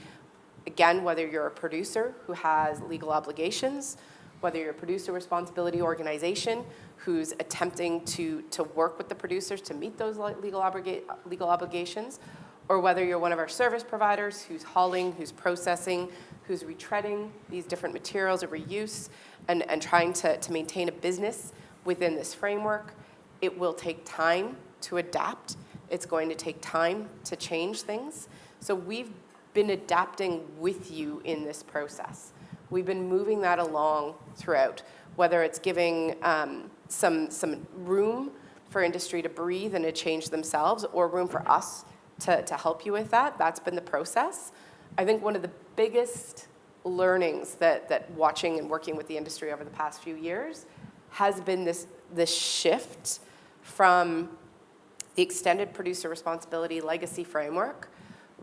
again, whether you're a producer who has legal obligations, whether you're a producer responsibility organization who's attempting to work with the producers to meet those legal obligations, or whether you're one of our service providers who's hauling, who's processing, who's retreading these different materials or reuse, and trying to maintain a business within this framework. It will take time to adapt. It's going to take time to change things. So we've been adapting with you in this process. We've been moving that along throughout, whether it's giving some room for industry to breathe and to change themselves, or room for us to help you with that. That's been the process. I think one of the biggest learnings that watching and working with the industry over the past few years has been this shift from the extended producer responsibility legacy framework,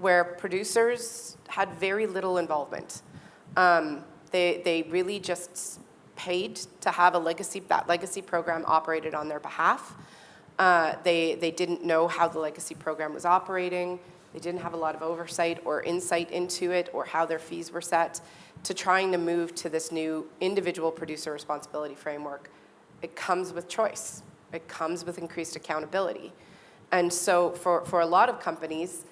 where producers had very little involvement. They really just paid to have that legacy program operated on their behalf. They didn't know how the legacy program was operating. They didn't have a lot of oversight or insight into it, or how their fees were set. To trying to move to this new individual producer responsibility framework, it comes with choice. It comes with increased accountability. And so for a lot of companies,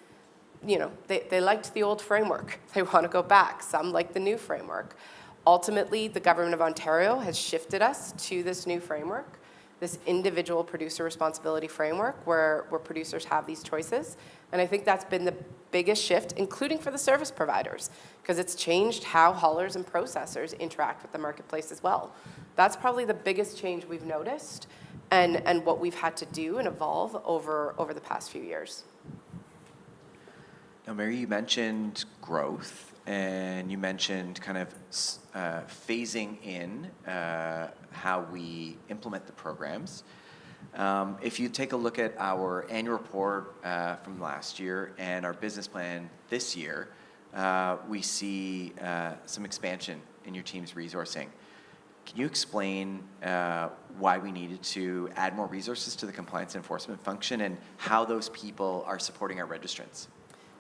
they liked the old framework. They want to go back. Some like the new framework. Ultimately, the Government of Ontario has shifted us to this new framework, this individual producer responsibility framework where producers have these choices. And I think that's been the biggest shift, including for the service providers, because it's changed how haulers and processors interact with the marketplace as well. That's probably the biggest change we've noticed, and what we've had to do and evolve over the past few years. Now, Mary, you mentioned growth, and you mentioned kind of phasing in how we implement the programs. If you take a look at our annual report from last year and our business plan this year, we see some expansion in your team's resourcing. Can you explain why we needed to add more resources to the compliance enforcement function and how those people are supporting our registrants?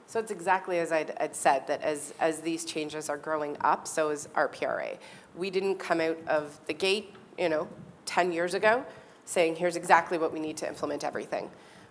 So it's exactly as I'd said, that as these changes are growing up, so is RPRA. We didn't come out of the gate, 10 years ago saying, here's exactly what we need to implement everything.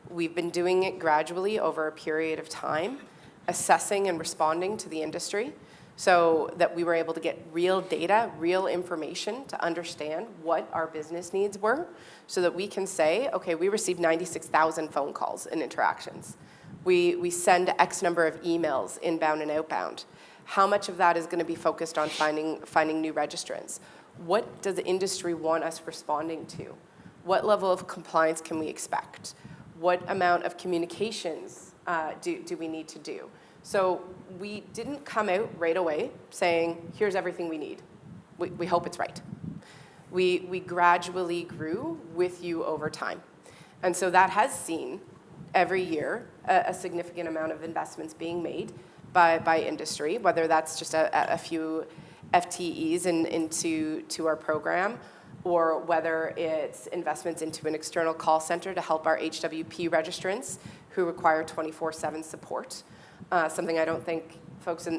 We've been doing it gradually over a period of time, assessing and responding to the industry so that we were able to get real data, real information to understand what our business needs were, so that we can say, okay, we received 96,000 phone calls and interactions. We send X number of emails, inbound and outbound. How much of that is going to be focused on finding new registrants? What does the industry want us responding to? What level of compliance can we expect? What amount of communications do we need to do? So we didn't come out right away saying, here's everything we need. We hope it's right. We gradually grew with you over time. And so that has seen every year a significant amount of investments being made by industry, whether that's just a few FTEs into our program, or whether it's investments into an external call center to help our HWP registrants who require 24/7 support. Something I don't think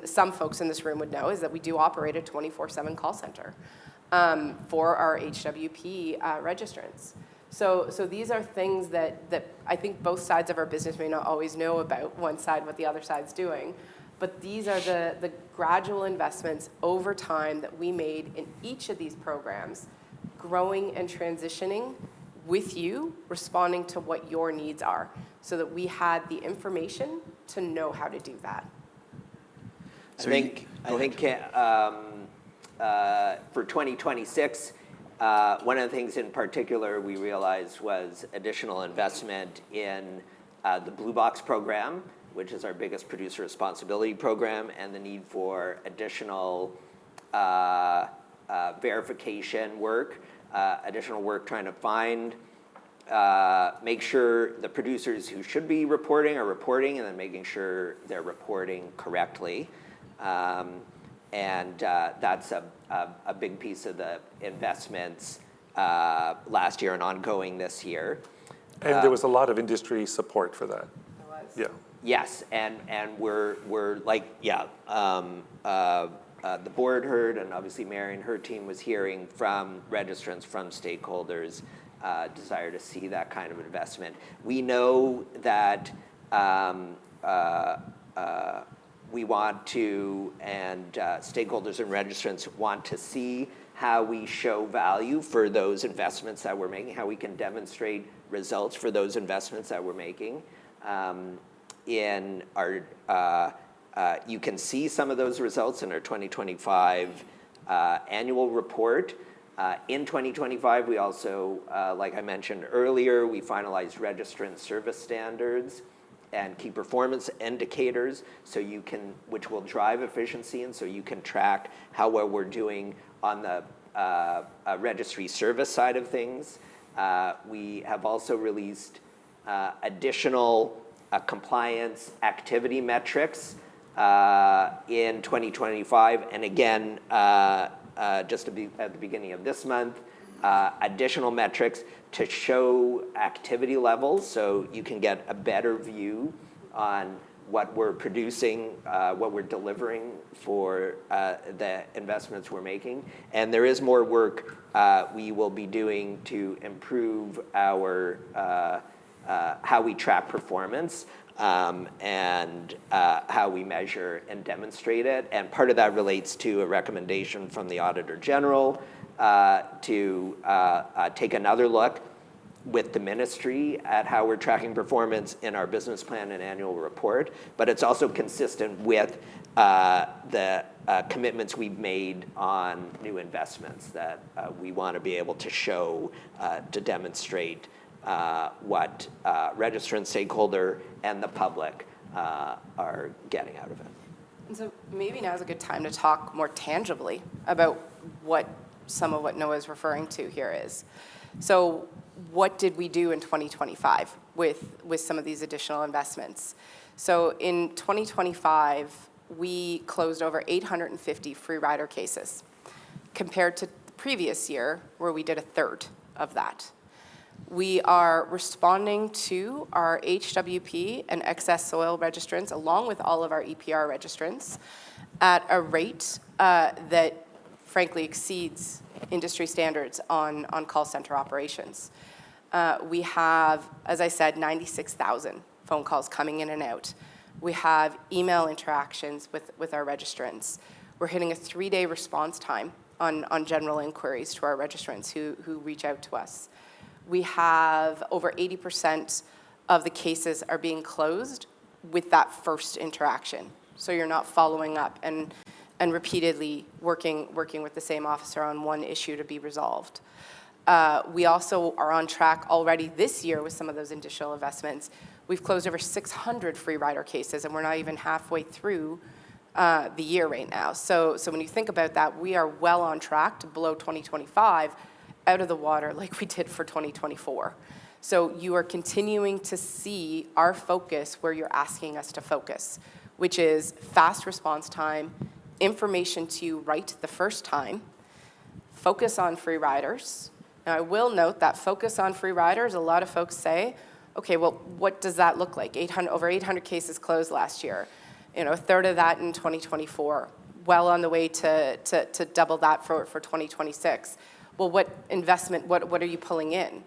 some folks in this room would know is that we do operate a 24/7 call center for our HWP registrants. So these are things that I think both sides of our business may not always know about, one side what the other side's doing, but these are the gradual investments over time that we made in each of these programs, growing and transitioning with you, responding to what your needs are, so that we had the information to know how to do that. I think for 2026, one of the things in particular we realized was additional investment in the Blue Box program, which is our biggest producer responsibility program, and the need for additional verification work, additional work trying to find, make sure the producers who should be reporting are reporting, and then making sure they're reporting correctly. And that's a big piece of the investments last year and ongoing this year. And there was a lot of industry support for that. There was. Yeah. Yes, and we're like, the board heard, and obviously Mary and her team was hearing from registrants, from stakeholders, desire to see that kind of investment. We know that we want to, and stakeholders and registrants want to see how we show value for those investments that we're making, how we can demonstrate results for those investments that we're making. In our, you can see some of those results in our 2025 annual report. In 2025, we also, like I mentioned earlier, we finalized registrant service standards and key performance indicators, so you can, which will drive efficiency, and so you can track how well we're doing on the registry service side of things. We have also released additional compliance activity metrics in 2025, and again, just to be at the beginning of this month, additional metrics to show activity levels, so you can get a better view on what we're producing, what we're delivering for the investments we're making. And there is more work we will be doing to improve our how we track performance, and how we measure and demonstrate it. And part of that relates to a recommendation from the Auditor General to take another look with the ministry at how we're tracking performance in our business plan and annual report. But it's also consistent with the commitments we've made on new investments that we want to be able to show, to demonstrate what registrant, stakeholder, and the public are getting out of it. And so maybe now is a good time to talk more tangibly about what some of what Noah is referring to here is. So what did we do in 2025 with some of these additional investments? So in 2025, we closed over 850 free rider cases, compared to the previous year where we did a third of that. We are responding to our HWP and excess soil registrants, along with all of our EPR registrants, at a rate that frankly exceeds industry standards on call center operations. We have, as I said, 96,000 phone calls coming in and out. We have email interactions with our registrants. We're hitting a 3-day response time on general inquiries to our registrants who reach out to us. We have over 80% of the cases are being closed with that first interaction. So you're not following up and repeatedly working with the same officer on one issue to be resolved. We also are on track already this year with some of those additional investments. We've closed over 600 free rider cases, and we're not even halfway through the year right now. So when you think about that, we are well on track to blow 2025 out of the water like we did for 2024. So you are continuing to see our focus where you're asking us to focus, which is fast response time, information to you right the first time, focus on free riders. Now, I will note that focus on free riders, a lot of folks say, okay, well, what does that look like? Over 800 cases closed last year. A third of that in 2024. Well on the way to double that for 2026. Well, what investment, what are you pulling in?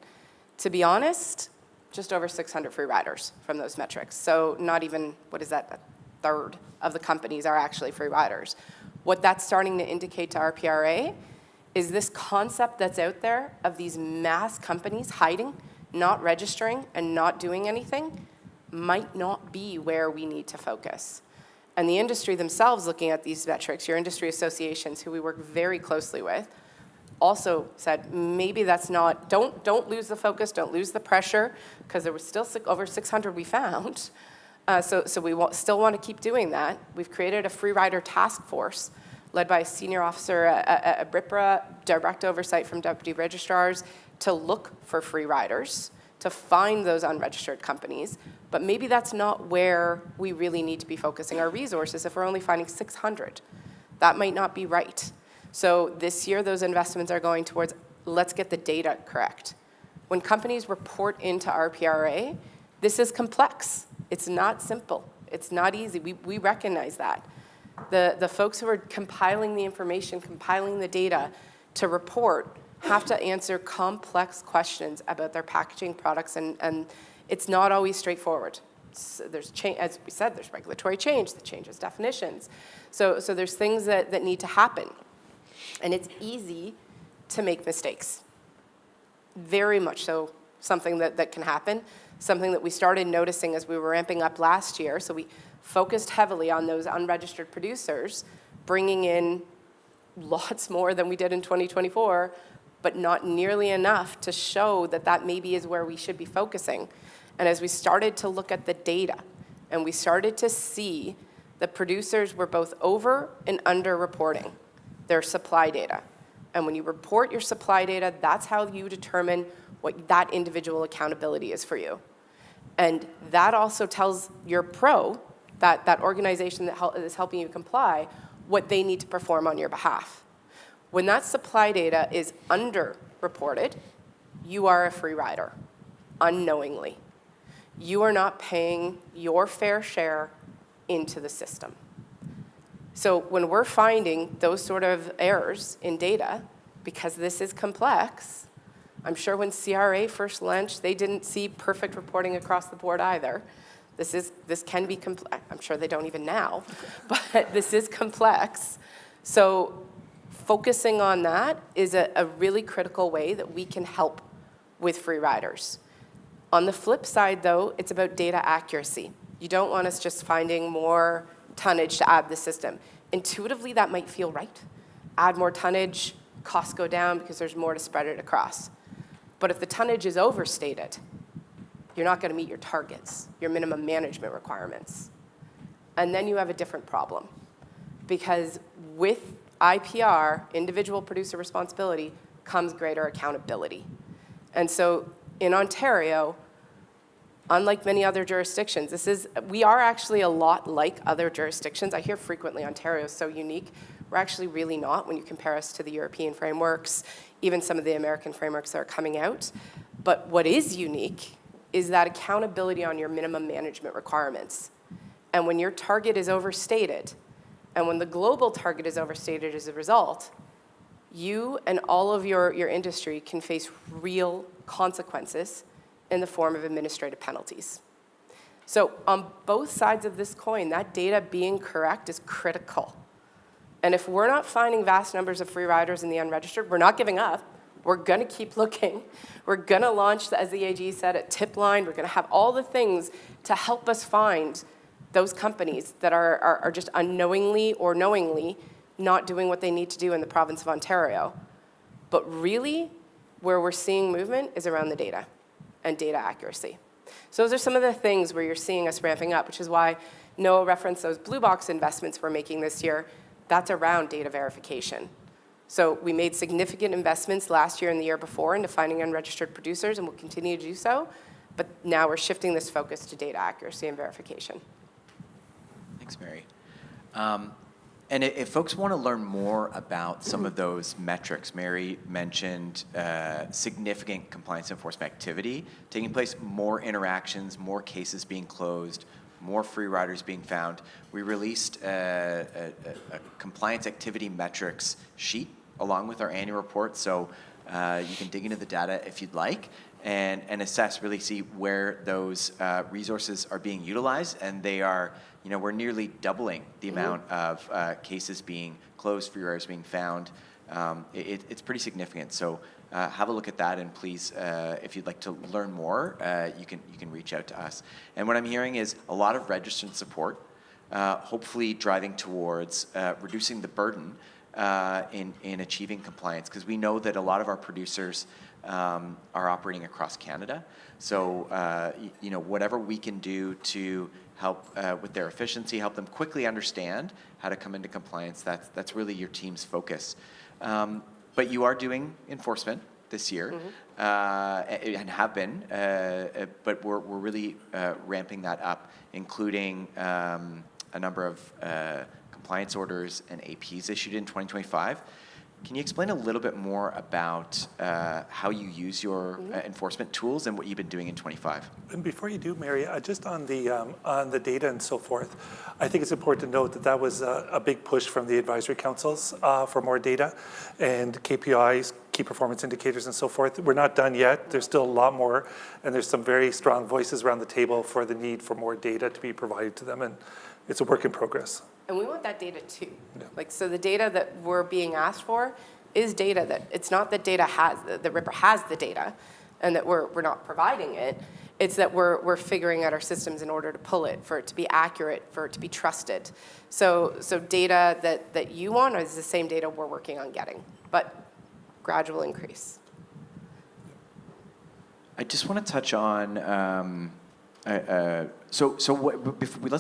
To be honest, just over 600 free riders from those metrics. So not even, what is that, a third of the companies are actually free riders. What that's starting to indicate to RPRA is this concept that's out there of these mass companies hiding, not registering, and not doing anything might not be where we need to focus. And the industry themselves looking at these metrics, your industry associations who we work very closely with, also said maybe that's not, don't lose the focus, don't lose the pressure, because there was still over 600 we found. So we still want to keep doing that. We've created a free rider task force led by a senior officer at RPRA, direct oversight from deputy registrars, to look for free riders, to find those unregistered companies. But maybe that's not where we really need to be focusing our resources if we're only finding 600. That might not be right. So this year, those investments are going towards, let's get the data correct. When companies report into RPRA, this is complex. It's not simple. It's not easy. We recognize that. The folks who are compiling the information, compiling the data to report have to answer complex questions about their packaging products, and it's not always straightforward. There's change, as we said, there's regulatory change that changes definitions. So there's things that need to happen. And it's easy to make mistakes. Very much so, something that can happen, something that we started noticing as we were ramping up last year. So we focused heavily on those unregistered producers, bringing in lots more than we did in 2024, but not nearly enough to show that maybe is where we should be focusing. And as we started to look at the data, and we started to see the producers were both over and under reporting their supply data. And when you report your supply data, that's how you determine what that individual accountability is for you. And that also tells your pro, that organization that is helping you comply, what they need to perform on your behalf. When that supply data is underreported, you are a free rider, unknowingly. You are not paying your fair share into the system. So when we're finding those sort of errors in data, because this is complex, I'm sure when CRA first launched, they didn't see perfect reporting across the board either. This can be complex. I'm sure they don't even now, but this is complex. So focusing on that is a really critical way that we can help with free riders. On the flip side, though, it's about data accuracy. You don't want us just finding more tonnage to add to the system. Intuitively, that might feel right. Add more tonnage, costs go down because there's more to spread it across. But if the tonnage is overstated, you're not going to meet your targets, your minimum management requirements. And then you have a different problem. Because with IPR, individual producer responsibility, comes greater accountability. And so in Ontario, unlike many other jurisdictions, we are actually a lot like other jurisdictions. I hear frequently Ontario is so unique. We're actually really not when you compare us to the European frameworks, even some of the American frameworks that are coming out. But what is unique is that accountability on your minimum management requirements. And when your target is overstated, and when the global target is overstated as a result, you and all of your industry can face real consequences in the form of administrative penalties. So on both sides of this coin, that data being correct is critical. And if we're not finding vast numbers of free riders in the unregistered, we're not giving up. We're going to keep looking. We're going to launch, as the AG said, a tip line. We're going to have all the things to help us find those companies that are just unknowingly or knowingly not doing what they need to do in the province of Ontario. But really, where we're seeing movement is around the data and data accuracy. So those are some of the things where you're seeing us ramping up, which is why Noah referenced those blue box investments we're making this year. That's around data verification. So we made significant investments last year and the year before into finding unregistered producers, and we'll continue to do so. But now we're shifting this focus to data accuracy and verification. Thanks, Mary. And if folks want to learn more about some of those metrics, Mary mentioned significant compliance enforcement activity taking place, more interactions, more cases being closed, more free riders being found. We released a compliance activity metrics sheet along with our annual report, so you can dig into the data if you'd like and assess, really see where those resources are being utilized, and they are, we're nearly doubling the amount of cases being closed, free riders being found. It's pretty significant. So have a look at that, and please, if you'd like to learn more, you can reach out to us. And what I'm hearing is a lot of registrant support, hopefully driving towards reducing the burden in achieving compliance, because we know that a lot of our producers are operating across Canada. So whatever we can do to help with their efficiency, help them quickly understand how to come into compliance, that's really your team's focus. But you are doing enforcement this year, and have been, but we're really ramping that up, including a number of compliance orders and APs issued in 2025. Can you explain a little bit more about how you use your enforcement tools and what you've been doing in 25? And before you do, Mary, just on the data and so forth, I think it's important to note that was a big push from the advisory councils for more data and KPIs, key performance indicators and so forth. We're not done yet. There's still a lot more, and there's some very strong voices around the table for the need for more data to be provided to them, and it's a work in progress. And we want that data too. Yeah. So the data that we're being asked for is data that, it's not that RPRA has the data and that we're not providing it. It's that we're figuring out our systems in order to pull it, for it to be accurate, for it to be trusted. So data that you want is the same data we're working on getting, but gradual increase. I just want to touch on, let's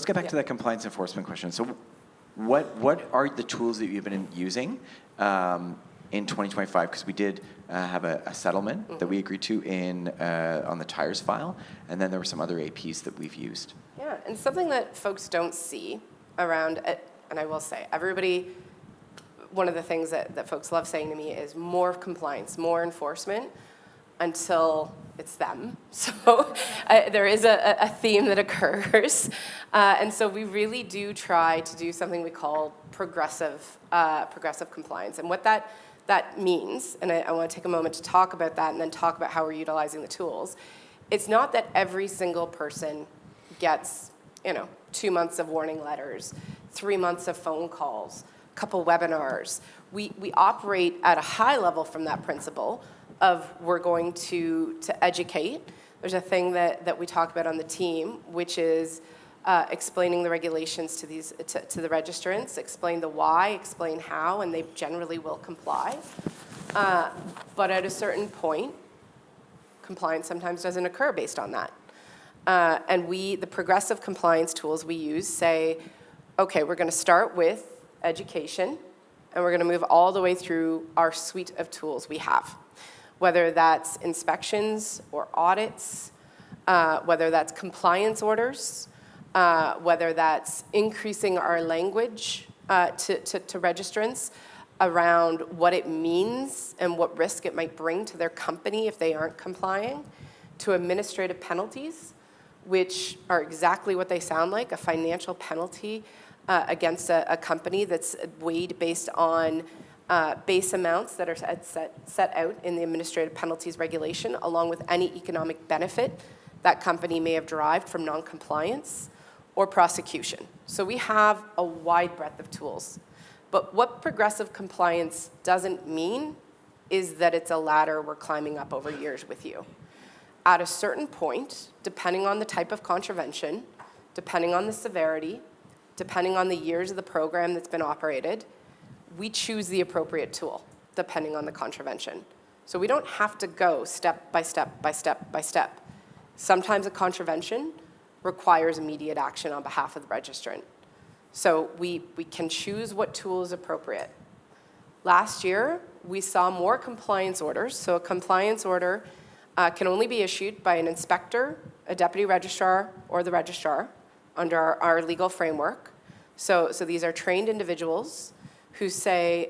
get back to that compliance enforcement question. So what are the tools that you've been using in 2025? Because we did have a settlement that we agreed to on the tires file, and then there were some other APs that we've used. Yeah, and something that folks don't see around, and I will say, one of the things that folks love saying to me is more compliance, more enforcement, until it's them. So there is a theme that occurs. And so we really do try to do something we call progressive compliance. And what that means, and I want to take a moment to talk about that and then talk about how we're utilizing the tools. It's not that every single person gets 2 months of warning letters, 3 months of phone calls, a couple webinars. We operate at a high level from that principle of we're going to educate. There's a thing that we talk about on the team, which is explaining the regulations to the registrants, explain the why, explain how, and they generally will comply. But at a certain point, compliance sometimes doesn't occur based on that. And the progressive compliance tools we use say, okay, we're going to start with education, and we're going to move all the way through our suite of tools we have. Whether that's inspections or audits, whether that's compliance orders, whether that's increasing our language to registrants around what it means and what risk it might bring to their company if they aren't complying, to administrative penalties, which are exactly what they sound like, a financial penalty against a company that's weighed based on base amounts that are set out in the administrative penalties regulation, along with any economic benefit that company may have derived from non-compliance or prosecution. So we have a wide breadth of tools. But what progressive compliance doesn't mean is that it's a ladder we're climbing up over years with you. At a certain point, depending on the type of contravention, depending on the severity, depending on the years of the program that's been operated, we choose the appropriate tool, depending on the contravention. So we don't have to go step by step by step by step. Sometimes a contravention requires immediate action on behalf of the registrant. So we can choose what tool is appropriate. Last year, we saw more compliance orders. So a compliance order can only be issued by an inspector, a deputy registrar, or the registrar under our legal framework. So these are trained individuals who say,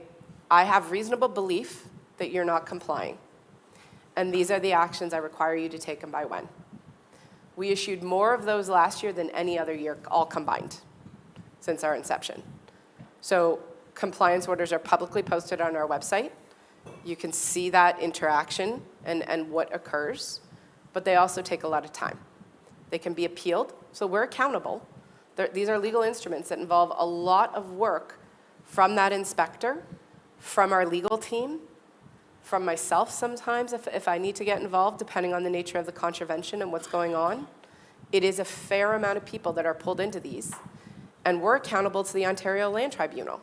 I have reasonable belief that you're not complying, and these are the actions I require you to take and by when. We issued more of those last year than any other year, all combined, since our inception. So compliance orders are publicly posted on our website. You can see that interaction and what occurs, but they also take a lot of time. They can be appealed, so we're accountable. These are legal instruments that involve a lot of work from that inspector, from our legal team, from myself sometimes if I need to get involved, depending on the nature of the contravention and what's going on. It is a fair amount of people that are pulled into these, and we're accountable to the Ontario Land Tribunal.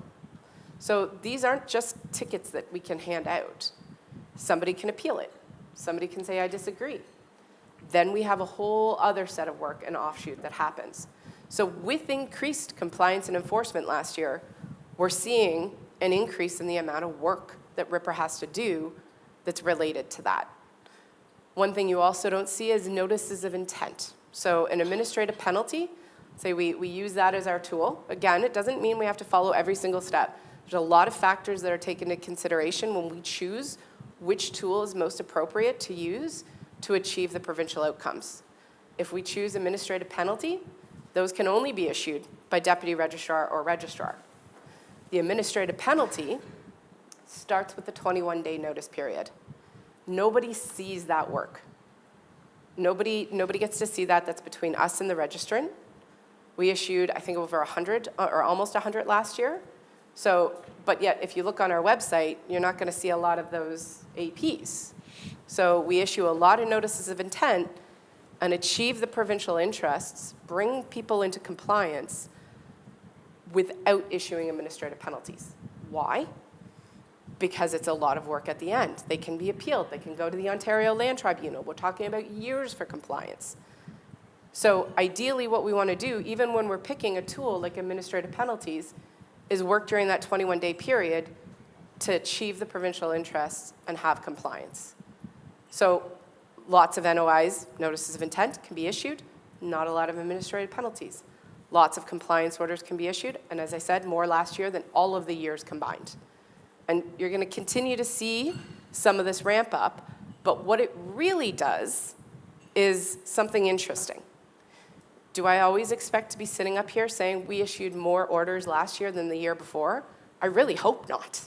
So these aren't just tickets that we can hand out. Somebody can appeal it. Somebody can say, I disagree. Then we have a whole other set of work and offshoot that happens. So with increased compliance and enforcement last year, we're seeing an increase in the amount of work that RPRA has to do that's related to that. One thing you also don't see is notices of intent. So an administrative penalty, say we use that as our tool. Again, it doesn't mean we have to follow every single step. There's a lot of factors that are taken into consideration when we choose which tool is most appropriate to use to achieve the provincial outcomes. If we choose administrative penalty, those can only be issued by deputy registrar or registrar. The administrative penalty starts with the 21-day notice period. Nobody sees that work. Nobody gets to see that. That's between us and the registrant. We issued, I think, over 100 or almost 100 last year. So, but yet, if you look on our website, you're not going to see a lot of those APs. So we issue a lot of notices of intent and achieve the provincial interests, bring people into compliance without issuing administrative penalties. Why? Because it's a lot of work at the end. They can be appealed. They can go to the Ontario Land Tribunal. We're talking about years for compliance. So ideally what we want to do, even when we're picking a tool like administrative penalties, is work during that 21-day period to achieve the provincial interests and have compliance. So lots of NOIs, notices of intent, can be issued, not a lot of administrative penalties. Lots of compliance orders can be issued, and as I said, more last year than all of the years combined. And you're going to continue to see some of this ramp up, but what it really does is something interesting. Do I always expect to be sitting up here saying we issued more orders last year than the year before? I really hope not.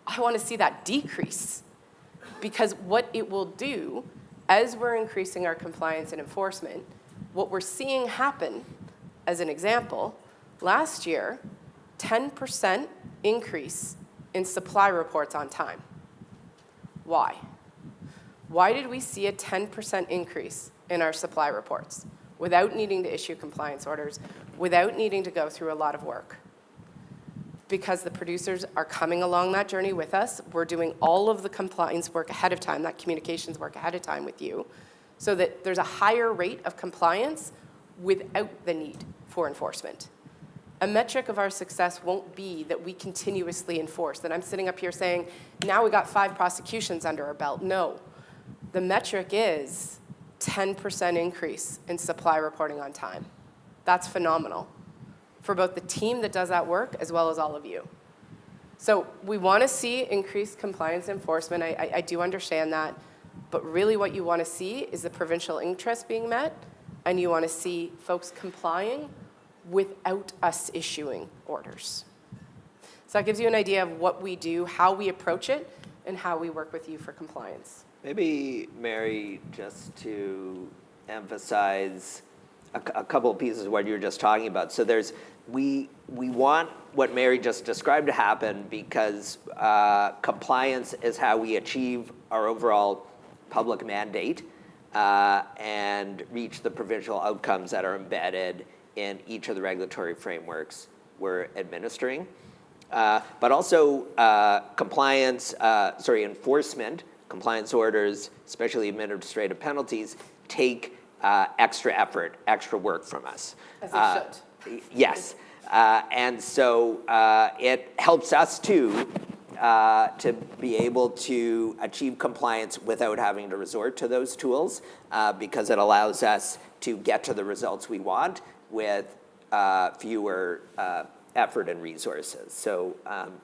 I want to see that decrease, because what it will do, as we're increasing our compliance and enforcement, what we're seeing happen, as an example, last year, 10% increase in supply reports on time. Why? Why did we see a 10% increase in our supply reports without needing to issue compliance orders, without needing to go through a lot of work? Because the producers are coming along that journey with us. We're doing all of the compliance work ahead of time, that communications work ahead of time with you, so that there's a higher rate of compliance without the need for enforcement. A metric of our success won't be that we continuously enforce, that I'm sitting up here saying, now we got 5 prosecutions under our belt. No. The metric is 10% increase in supply reporting on time. That's phenomenal for both the team that does that work as well as all of you. So we want to see increased compliance enforcement. I do understand that. But really what you want to see is the provincial interest being met, and you want to see folks complying without us issuing orders. So that gives you an idea of what we do, how we approach it, and how we work with you for compliance. Maybe, Mary, just to emphasize a couple of pieces of what you were just talking about. So we want what Mary just described to happen because compliance is how we achieve our overall public mandate and reach the provincial outcomes that are embedded in each of the regulatory frameworks we're administering. But also enforcement, compliance orders, especially administrative penalties, take extra effort, extra work from us. As it should. Yes. And so it helps us too to be able to achieve compliance without having to resort to those tools because it allows us to get to the results we want with fewer effort and resources. So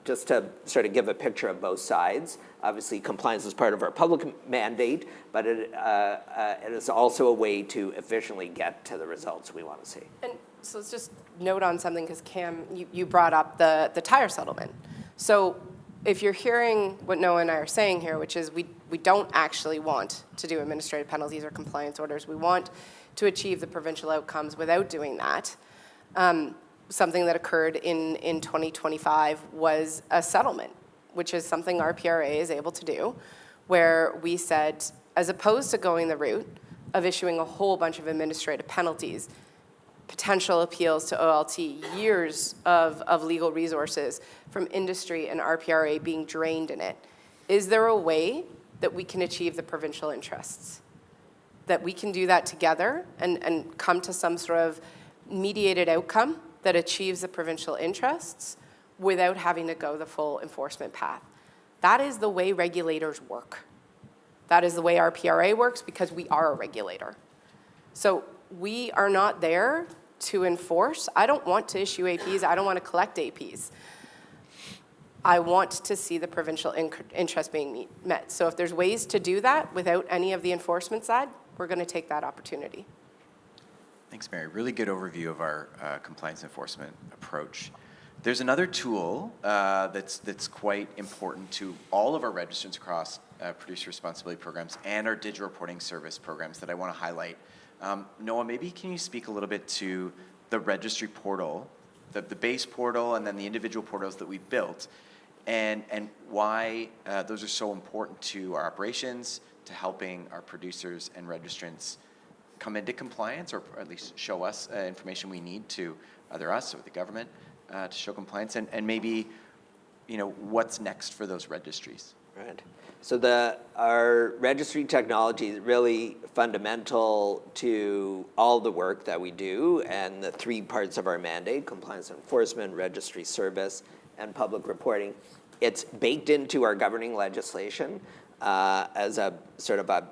just to sort of give a picture of both sides, obviously compliance is part of our public mandate, but it is also a way to efficiently get to the results we want to see. And so let's just note on something, because Cam, you brought up the tire settlement. So if you're hearing what Noah and I are saying here, which is we don't actually want to do administrative penalties or compliance orders. We want to achieve the provincial outcomes without doing that. Something that occurred in 2025 was a settlement, which is something RPRA is able to do, where we said, as opposed to going the route of issuing a whole bunch of administrative penalties, potential appeals to OLT, years of legal resources from industry and RPRA being drained in it, is there a way that we can achieve the provincial interests? That we can do that together and come to some sort of mediated outcome that achieves the provincial interests without having to go the full enforcement path. That is the way regulators work. That is the way RPRA works, because we are a regulator. So we are not there to enforce. I don't want to issue APs. I don't want to collect APs. I want to see the provincial interest being met. So if there's ways to do that without any of the enforcement side, we're going to take that opportunity. Thanks, Mary. Really good overview of our compliance enforcement approach. There's another tool that's quite important to all of our registrants across producer responsibility programs and our digital reporting service programs that I want to highlight. Noah, maybe can you speak a little bit to the registry portal, the base portal, and then the individual portals that we've built, and why those are so important to our operations, to helping our producers and registrants come into compliance, or at least show us information we need to either us or the government to show compliance, and maybe, what's next for those registries. Right. So our registry technology is really fundamental to all the work that we do, and the three parts of our mandate: compliance enforcement, registry service, and public reporting. It's baked into our governing legislation as a sort of a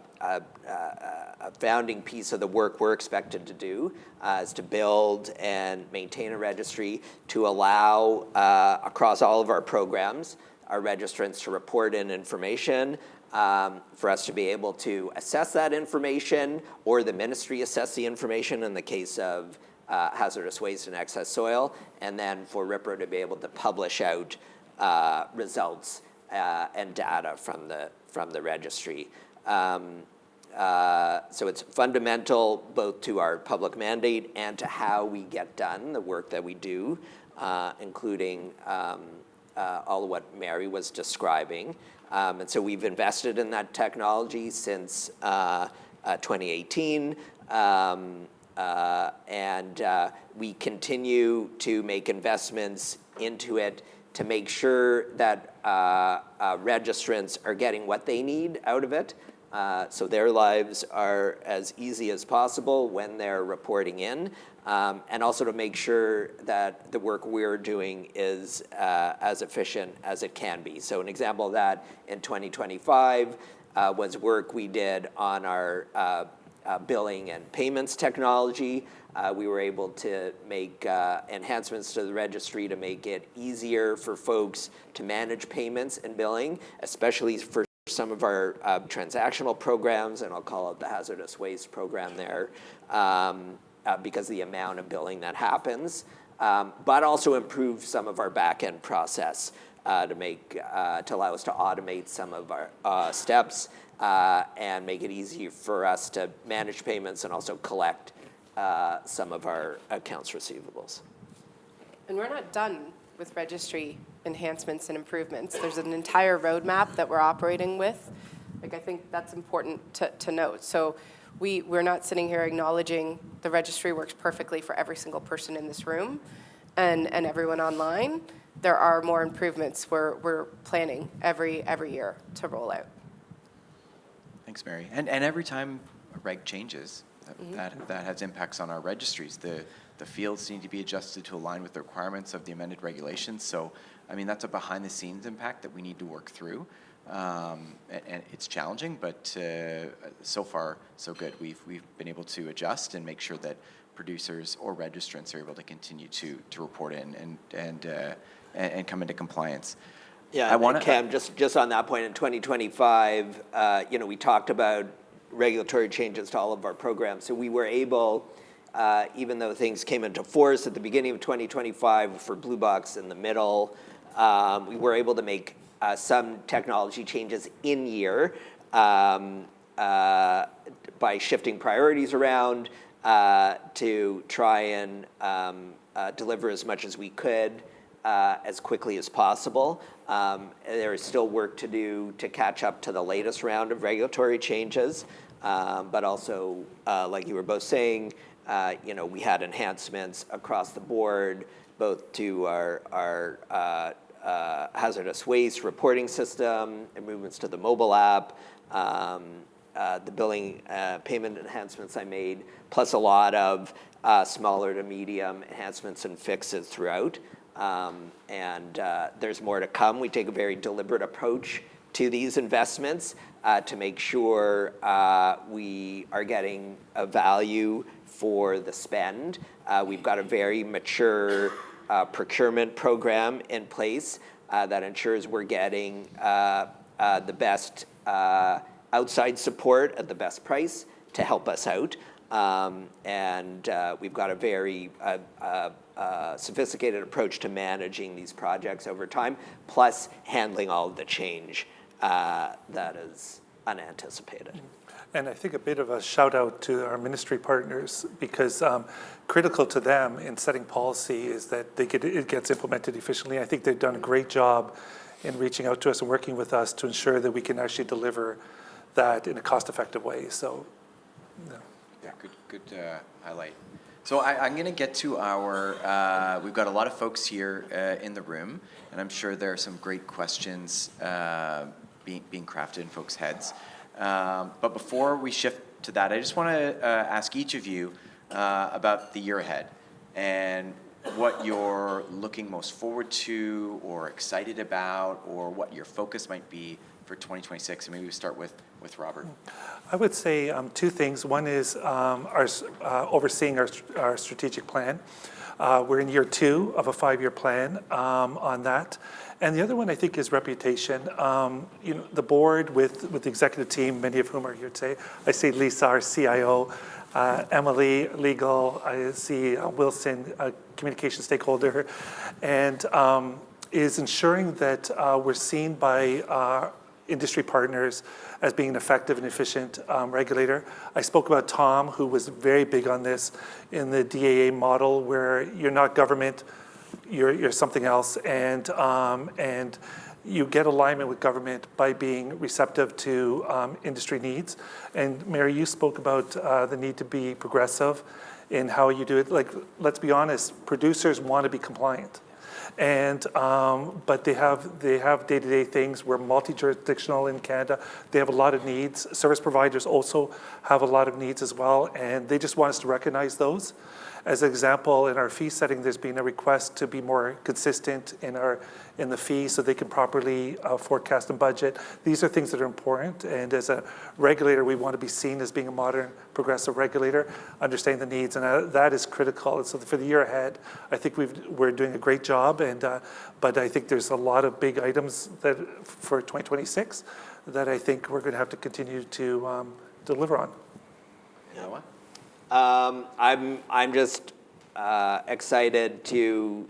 founding piece of the work we're expected to do, is to build and maintain a registry to allow, across all of our programs, our registrants to report in information, for us to be able to assess that information, or the ministry assess the information in the case of hazardous waste and excess soil, and then for RPRA to be able to publish out results and data from the registry. So it's fundamental both to our public mandate and to how we get done the work that we do, including all of what Mary was describing. And so we've invested in that technology since 2018. And we continue to make investments into it to make sure that registrants are getting what they need out of it, so their lives are as easy as possible when they're reporting in, and also to make sure that the work we're doing is as efficient as it can be. So an example of that in 2025 was work we did on our billing and payments technology. We were able to make enhancements to the registry to make it easier for folks to manage payments and billing, especially for some of our transactional programs, and I'll call out the hazardous waste program there, because of the amount of billing that happens, but also improve some of our back-end process to allow us to automate some of our steps and make it easier for us to manage payments and also collect some of our accounts receivables. And we're not done with registry enhancements and improvements. There's an entire roadmap that we're operating with. I think that's important to note. So we're not sitting here acknowledging the registry works perfectly for every single person in this room and everyone online. There are more improvements we're planning every year to roll out. Thanks, Mary. And every time a reg changes, that has impacts on our registries. The fields need to be adjusted to align with the requirements of the amended regulations. So, that's a behind-the-scenes impact that we need to work through. And it's challenging, but so far, so good. We've been able to adjust and make sure that producers or registrants are able to continue to report in and come into compliance. Yeah, and Cam, just on that point, in 2025, we talked about regulatory changes to all of our programs. So we were able, even though things came into force at the beginning of 2025 for Blue Box in the middle, we were able to make some technology changes in year by shifting priorities around to try and deliver as much as we could as quickly as possible. There is still work to do to catch up to the latest round of regulatory changes, but also, like you were both saying, we had enhancements across the board, both to our hazardous waste reporting system, improvements to the mobile app, the billing payment enhancements I made, plus a lot of smaller to medium enhancements and fixes throughout. And there's more to come. We take a very deliberate approach to these investments to make sure we are getting a value for the spend. We've got a very mature procurement program in place that ensures we're getting the best outside support at the best price to help us out. And we've got a very sophisticated approach to managing these projects over time, plus handling all of the change that is unanticipated. And I think a bit of a shout out to our ministry partners, because critical to them in setting policy is that it gets implemented efficiently. I think they've done a great job in reaching out to us and working with us to ensure that we can actually deliver that in a cost-effective way. So, yeah, good highlight. So I'm going to get to our, we've got a lot of folks here in the room, and I'm sure there are some great questions being crafted in folks' heads. But before we shift to that, I just want to ask each of you about the year ahead and what you're looking most forward to or excited about, or what your focus might be for 2026. And maybe we start with Robert. I would say two things. One is overseeing our strategic plan. We're in year 2 of a 5-year plan on that. And the other one, I think, is reputation. The board with the executive team, many of whom are here today. I see Lisa, our CIO, Emily, legal. I see Wilson, communication stakeholder, and is ensuring that we're seen by industry partners as being an effective and efficient regulator. I spoke about Tom, who was very big on this in the DAA model, where you're not government, you're something else, and you get alignment with government by being receptive to industry needs. And Mary, you spoke about the need to be progressive in how you do it. Like, let's be honest, producers want to be compliant. And but they have day-to-day things. We're multi-jurisdictional in Canada. They have a lot of needs. Service providers also have a lot of needs as well, and they just want us to recognize those. As an example, in our fee setting, there's been a request to be more consistent in the fee so they can properly forecast and budget. These are things that are important, and as a regulator, we want to be seen as being a modern, progressive regulator, understanding the needs, and that is critical. And so for the year ahead, I think we're doing a great job, but I think there's a lot of big items that for 2026 that I think we're going to have to continue to deliver on. Noah? I'm just excited to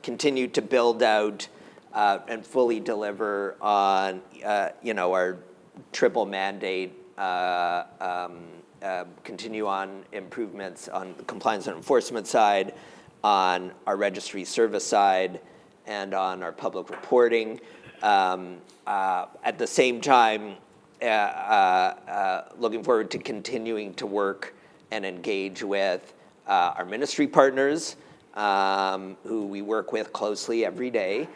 continue to build out and fully deliver on our triple mandate. Continue on improvements on the compliance and enforcement side, on our registry service side, and on our public reporting. At the same time, looking forward to continuing to work and engage with our ministry partners, who we work with closely every day,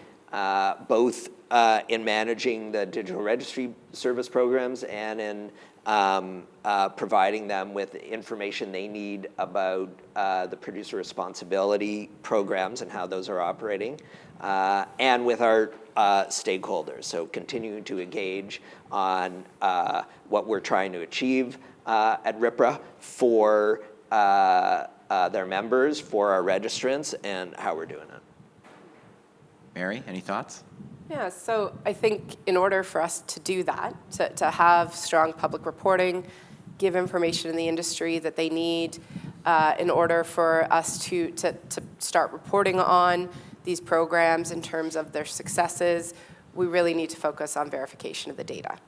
both in managing the digital registry service programs and in providing them with information they need about the producer responsibility programs and how those are operating, and with our stakeholders. So continuing to engage on what we're trying to achieve at RPRA for their members, for our registrants, and how we're doing it. Mary, any thoughts? Yeah, so I think in order for us to do that, to have strong public reporting, give information in the industry that they need, in order for us to start reporting on these programs in terms of their successes, we really need to focus on verification of the data.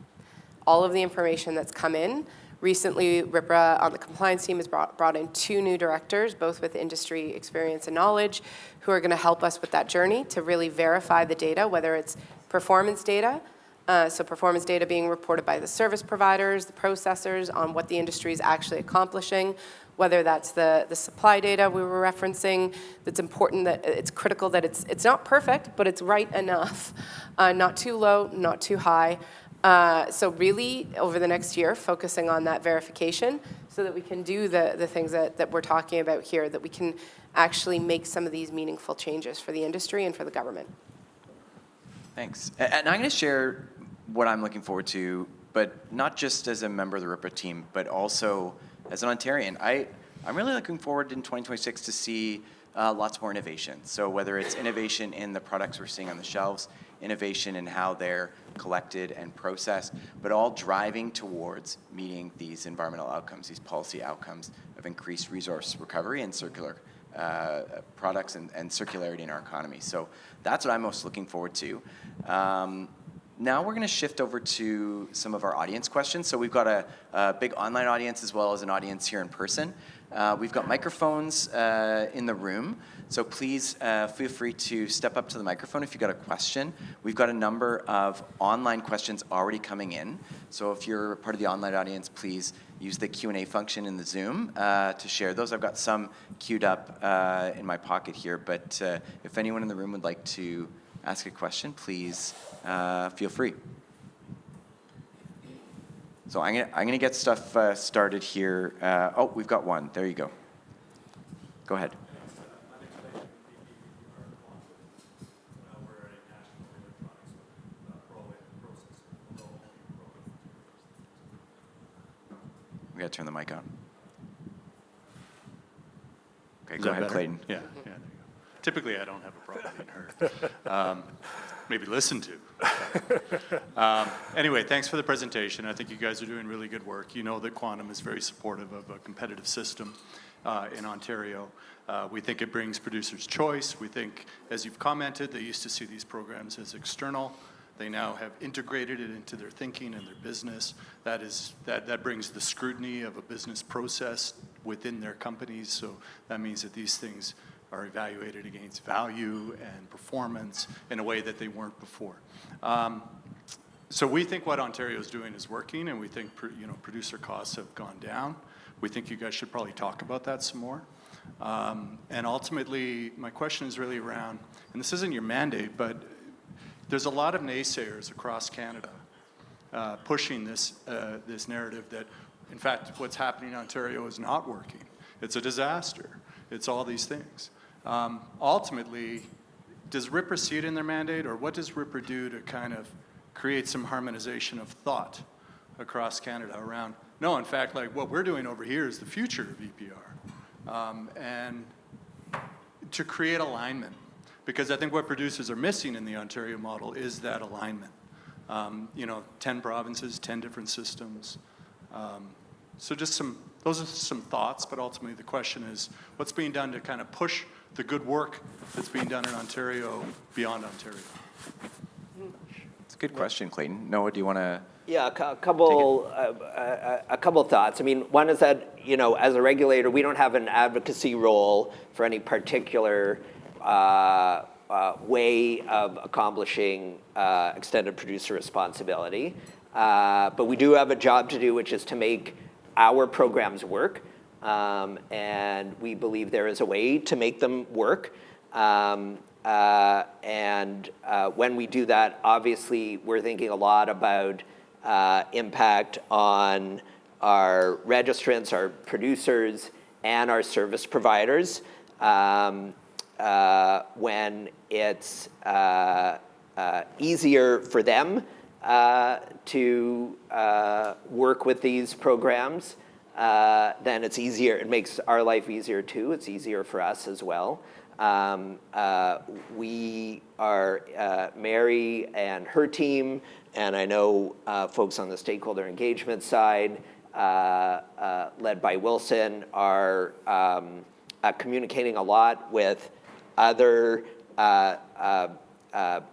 All of the information that's come in. Recently, RPRA on the compliance team has brought in 2 new directors, both with industry experience and knowledge, who are going to help us with that journey to really verify the data, whether it's performance data, so performance data being reported by the service providers, the processors, on what the industry is actually accomplishing, whether that's the supply data we were referencing. That's important, that it's critical that it's not perfect, but it's right enough, not too low, not too high. So really, over the next year, focusing on that verification so that we can do the things that we're talking about here, that we can actually make some of these meaningful changes for the industry and for the government. Thanks. And I'm going to share what I'm looking forward to, but not just as a member of the RPRA team, but also as an Ontarian. I'm really looking forward in 2026 to see lots more innovation. So whether it's innovation in the products we're seeing on the shelves, innovation in how they're collected and processed, but all driving towards meeting these environmental outcomes, these policy outcomes of increased resource recovery and circular products and circularity in our economy. So that's what I'm most looking forward to. Now we're going to shift over to some of our audience questions. So we've got a big online audience as well as an audience here in person. We've got microphones in the room, so please feel free to step up to the microphone if you've got a question. We've got a number of online questions already coming in, so if you're part of the online audience, please use the Q&A function in the Zoom to share those. I've got some queued up in my pocket here, but if anyone in the room would like to ask a question, please feel free. So I'm gonna get stuff started here. Oh, we've got one. There you go. Go ahead. We gotta turn the mic on. Okay, go ahead, better? Clayton. Yeah, there you go. Typically, I don't have a problem being heard. Maybe listened to. Anyway, thanks for the presentation. I think you guys are doing really good work. You know that Quantum is very supportive of a competitive system in Ontario. We think it brings producers choice. We think, as you've commented, they used to see these programs as external. They now have integrated it into their thinking and their business. That brings the scrutiny of a business process within their companies. So that means that these things are evaluated against value and performance in a way that they weren't before. So we think what Ontario is doing is working, and we think producer costs have gone down. We think you guys should probably talk about that some more. And ultimately, my question is really around, and this isn't your mandate, but there's a lot of naysayers across Canada pushing this narrative that, in fact, what's happening in Ontario is not working. It's a disaster. It's all these things. Ultimately, does RPRA see it in their mandate, or what does RPRA do to kind of create some harmonization of thought across Canada around, no, in fact, like what we're doing over here is the future of EPR, and to create alignment? Because I think what producers are missing in the Ontario model is that alignment. 10 provinces, 10 different systems. So just those are some thoughts, but ultimately the question is, what's being done to kind of push the good work that's being done in Ontario beyond Ontario? It's a good question, Clayton. Noah, do you want to? Yeah, a couple thoughts. I mean, one is that, as a regulator, we don't have an advocacy role for any particular way of accomplishing extended producer responsibility. But we do have a job to do, which is to make our programs work. And we believe there is a way to make them work. And when we do that, obviously, we're thinking a lot about impact on our registrants, our producers, and our service providers. When it's easier for them to work with these programs, then it's easier. It makes our life easier too. It's easier for us as well. We are, Mary and her team, and I know folks on the stakeholder engagement side, led by Wilson, are communicating a lot with other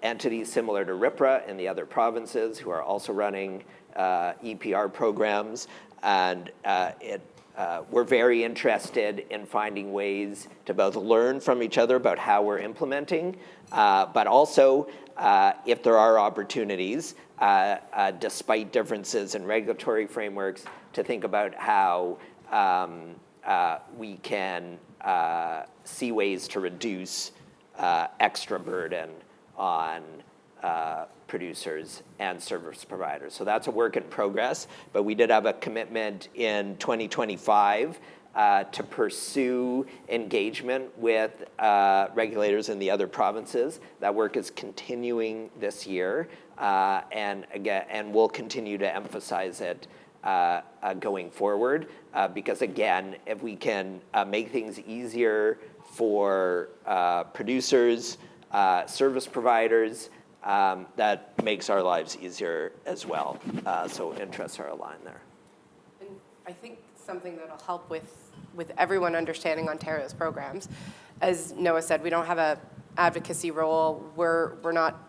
entities similar to RPRA in the other provinces who are also running EPR programs. And we're very interested in finding ways to both learn from each other about how we're implementing, but also if there are opportunities, despite differences in regulatory frameworks, to think about how we can see ways to reduce extra burden on producers and service providers. So that's a work in progress, but we did have a commitment in 2025 to pursue engagement with regulators in the other provinces. That work is continuing this year, and we'll continue to emphasize it going forward, because again, if we can make things easier for producers, service providers, that makes our lives easier as well. So interests are aligned there. And I think something that'll help with everyone understanding Ontario's programs, as Noah said, we don't have a advocacy role. We're not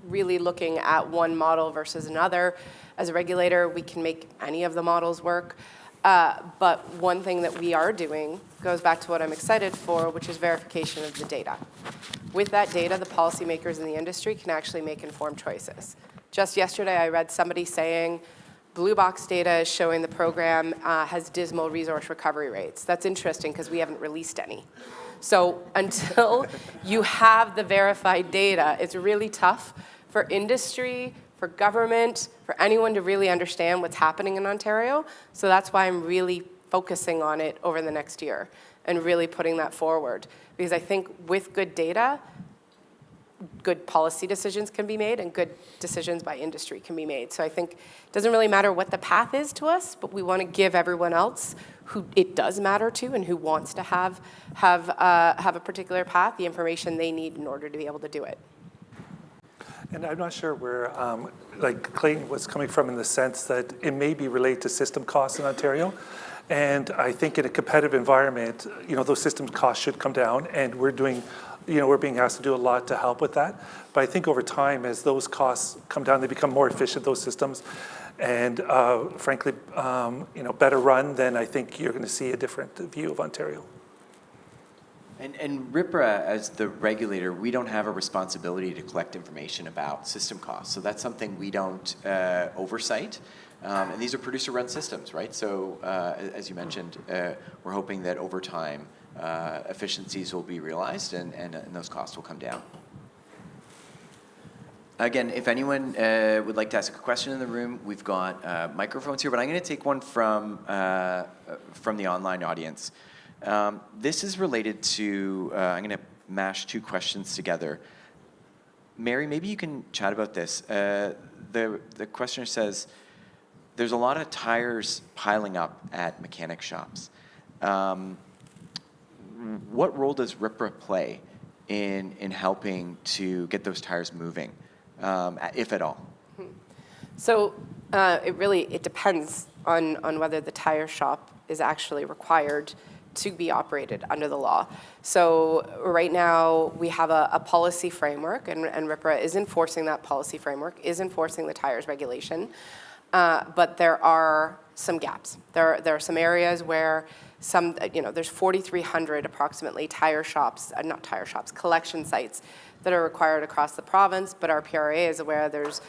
really looking at one model versus another. As a regulator, we can make any of the models work. But one thing that we are doing goes back to what I'm excited for, which is verification of the data. With that data, the policymakers in the industry can actually make informed choices. Just yesterday, I read somebody saying, Blue Box data is showing the program has dismal resource recovery rates. That's interesting because we haven't released any. So until you have the verified data, it's really tough for industry, for government, for anyone to really understand what's happening in Ontario. So that's why I'm really focusing on it over the next year and really putting that forward. Because I think with good data, good policy decisions can be made and good decisions by industry can be made. So I think it doesn't really matter what the path is to us, but we want to give everyone else who it does matter to and who wants to have a particular path the information they need in order to be able to do it. And I'm not sure where like Clayton was coming from in the sense that it may be related to system costs in Ontario. And I think in a competitive environment, those system costs should come down, and we're doing, we're being asked to do a lot to help with that. But I think over time, as those costs come down, they become more efficient, those systems, and frankly, better run, then I think you're going to see a different view of Ontario. And RPRA, as the regulator, we don't have a responsibility to collect information about system costs. So that's something we don't oversight. And these are producer-run systems, right? So as you mentioned, we're hoping that over time, efficiencies will be realized and those costs will come down. Again, if anyone would like to ask a question in the room, we've got microphones here, but I'm going to take one from the online audience. This is related to, I'm going to mash two questions together. Mary, maybe you can chat about this. The questioner says, there's a lot of tires piling up at mechanic shops. What role does RPRA play in helping to get those tires moving, if at all? So it depends on whether the tire shop is actually required to be operated under the law. So right now we have a policy framework, and RPRA is enforcing that policy framework, is enforcing the tires regulation, but there are some gaps. There are some areas where there's 4,300 approximately collection sites that are required across the province, but RPRA is aware there's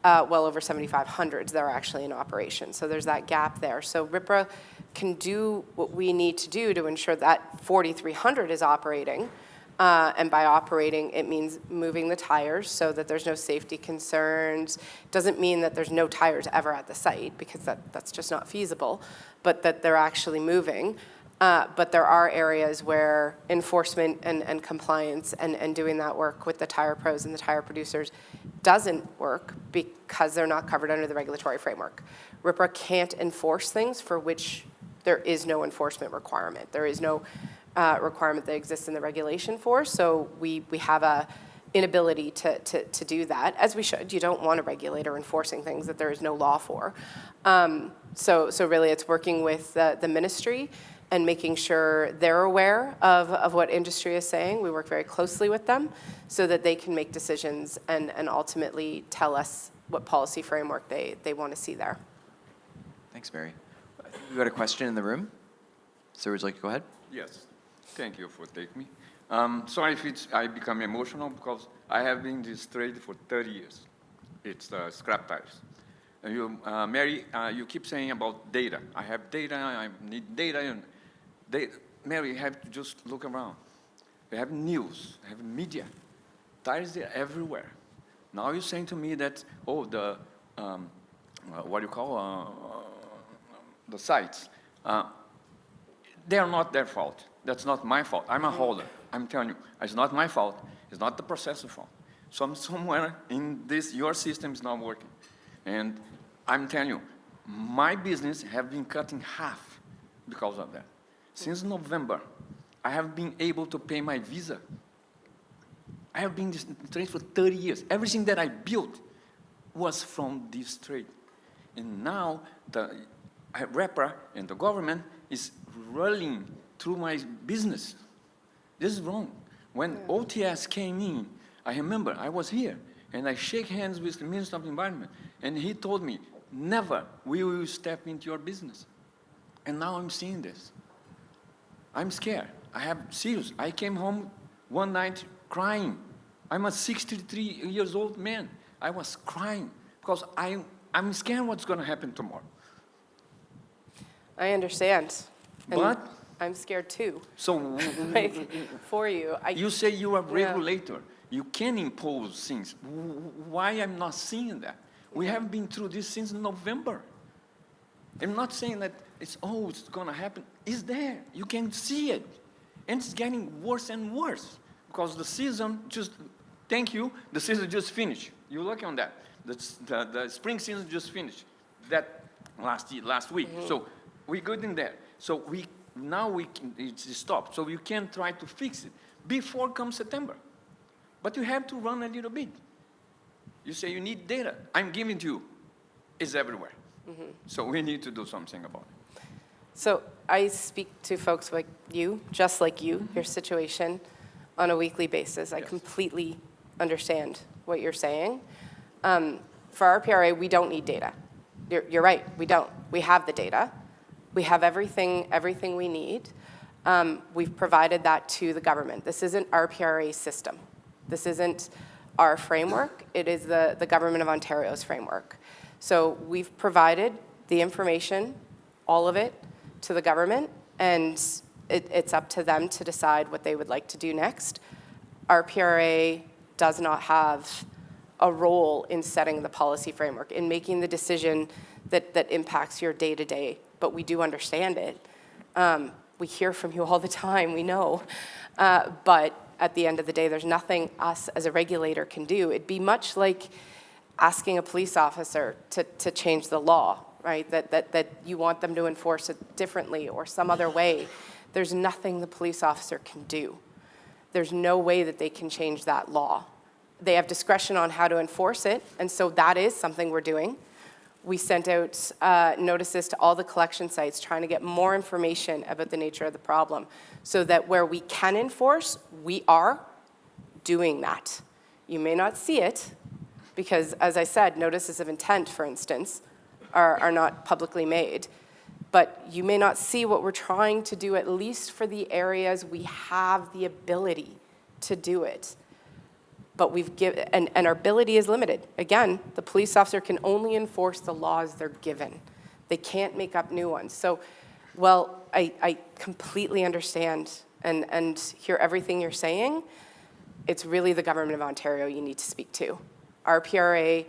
well over 7,500 that are actually in operation. So there's that gap there. So RPRA can do what we need to do to ensure that 4,300 is operating. And by operating, it means moving the tires so that there's no safety concerns. Doesn't mean that there's no tires ever at the site, because that's just not feasible, but that they're actually moving. But there are areas where enforcement and compliance and doing that work with the tire pros and the tire producers doesn't work because they're not covered under the regulatory framework. RPRA can't enforce things for which there is no enforcement requirement. There is no requirement that exists in the regulation for, so we have a inability to do that, as we should. You don't want a regulator enforcing things that there is no law for. So really it's working with the ministry and making sure they're aware of what industry is saying. We work very closely with them so that they can make decisions and ultimately tell us what policy framework they want to see there. Thanks, Mary. I think we've got a question in the room. Sir, would you like to go ahead? Yes, thank you for taking me. Sorry if I become emotional because I have been in this trade for 30 years. It's scrap tires. Mary, you keep saying about data. I have data, I need data. And Mary, you have to just look around. You have news, you have media. Tires are everywhere. Now you're saying to me that, oh, the, what do you call, the sites, they are not their fault. That's not my fault. I'm a holder. I'm telling you, it's not my fault. It's not the processor fault. Somewhere in this, your system is not working. And I'm telling you, my business have been cut in half because of that. Since November, I have been able to pay my visa. I have been in this trade for 30 years. Everything that I built was from this trade. And now the RPRA and the government is rolling through my business. This is wrong. When OTS came in, I remember I was here, and I shake hands with the Minister of Environment, and he told me, never we will step into your business. And now I'm seeing this. I'm scared. I came home one night crying. I'm a 63 years old man. I was crying because I'm scared what's going to happen tomorrow. I understand. And But I'm scared too. so Like, for you. you say you are a regulator. You can impose things. Why I'm not seeing that? We have been through this since November. I'm not saying that it's going to happen. It's there. You can see it. And it's getting worse and worse because the season the season just finished. You're lucky on that. The spring season just finished. That last week. So we're good in there. So it's stopped. So you can try to fix it before comes September. But you have to run a little bit. You say you need data. I'm giving to you. It's everywhere. So we need to do something about it. So I speak to folks like you, just like you, your situation, on a weekly basis. I completely understand what you're saying. For RPRA, we don't need data. You're right, we don't. We have the data. We have everything we need. We've provided that to the government. This isn't RPRA's system. This isn't our framework. It is the Government of Ontario's framework. So we've provided the information, all of it, to the government, and it's up to them to decide what they would like to do next. RPRA does not have a role in setting the policy framework, in making the decision that impacts your day-to-day, but we do understand it. We hear from you all the time, we know. But at the end of the day, there's nothing us as a regulator can do. It'd be much like asking a police officer to change the law, right? That you want them to enforce it differently or some other way. There's nothing the police officer can do. There's no way that they can change that law. They have discretion on how to enforce it, and so that is something we're doing. We sent out notices to all the collection sites trying to get more information about the nature of the problem so that where we can enforce, we are doing that. You may not see it because, as I said, notices of intent, for instance, are not publicly made. But you may not see what we're trying to do, at least for the areas we have the ability to do it. But and our ability is limited. Again, the police officer can only enforce the laws they're given. They can't make up new ones. So, well, I completely understand and hear everything you're saying. It's really the Government of Ontario you need to speak to. RPRA,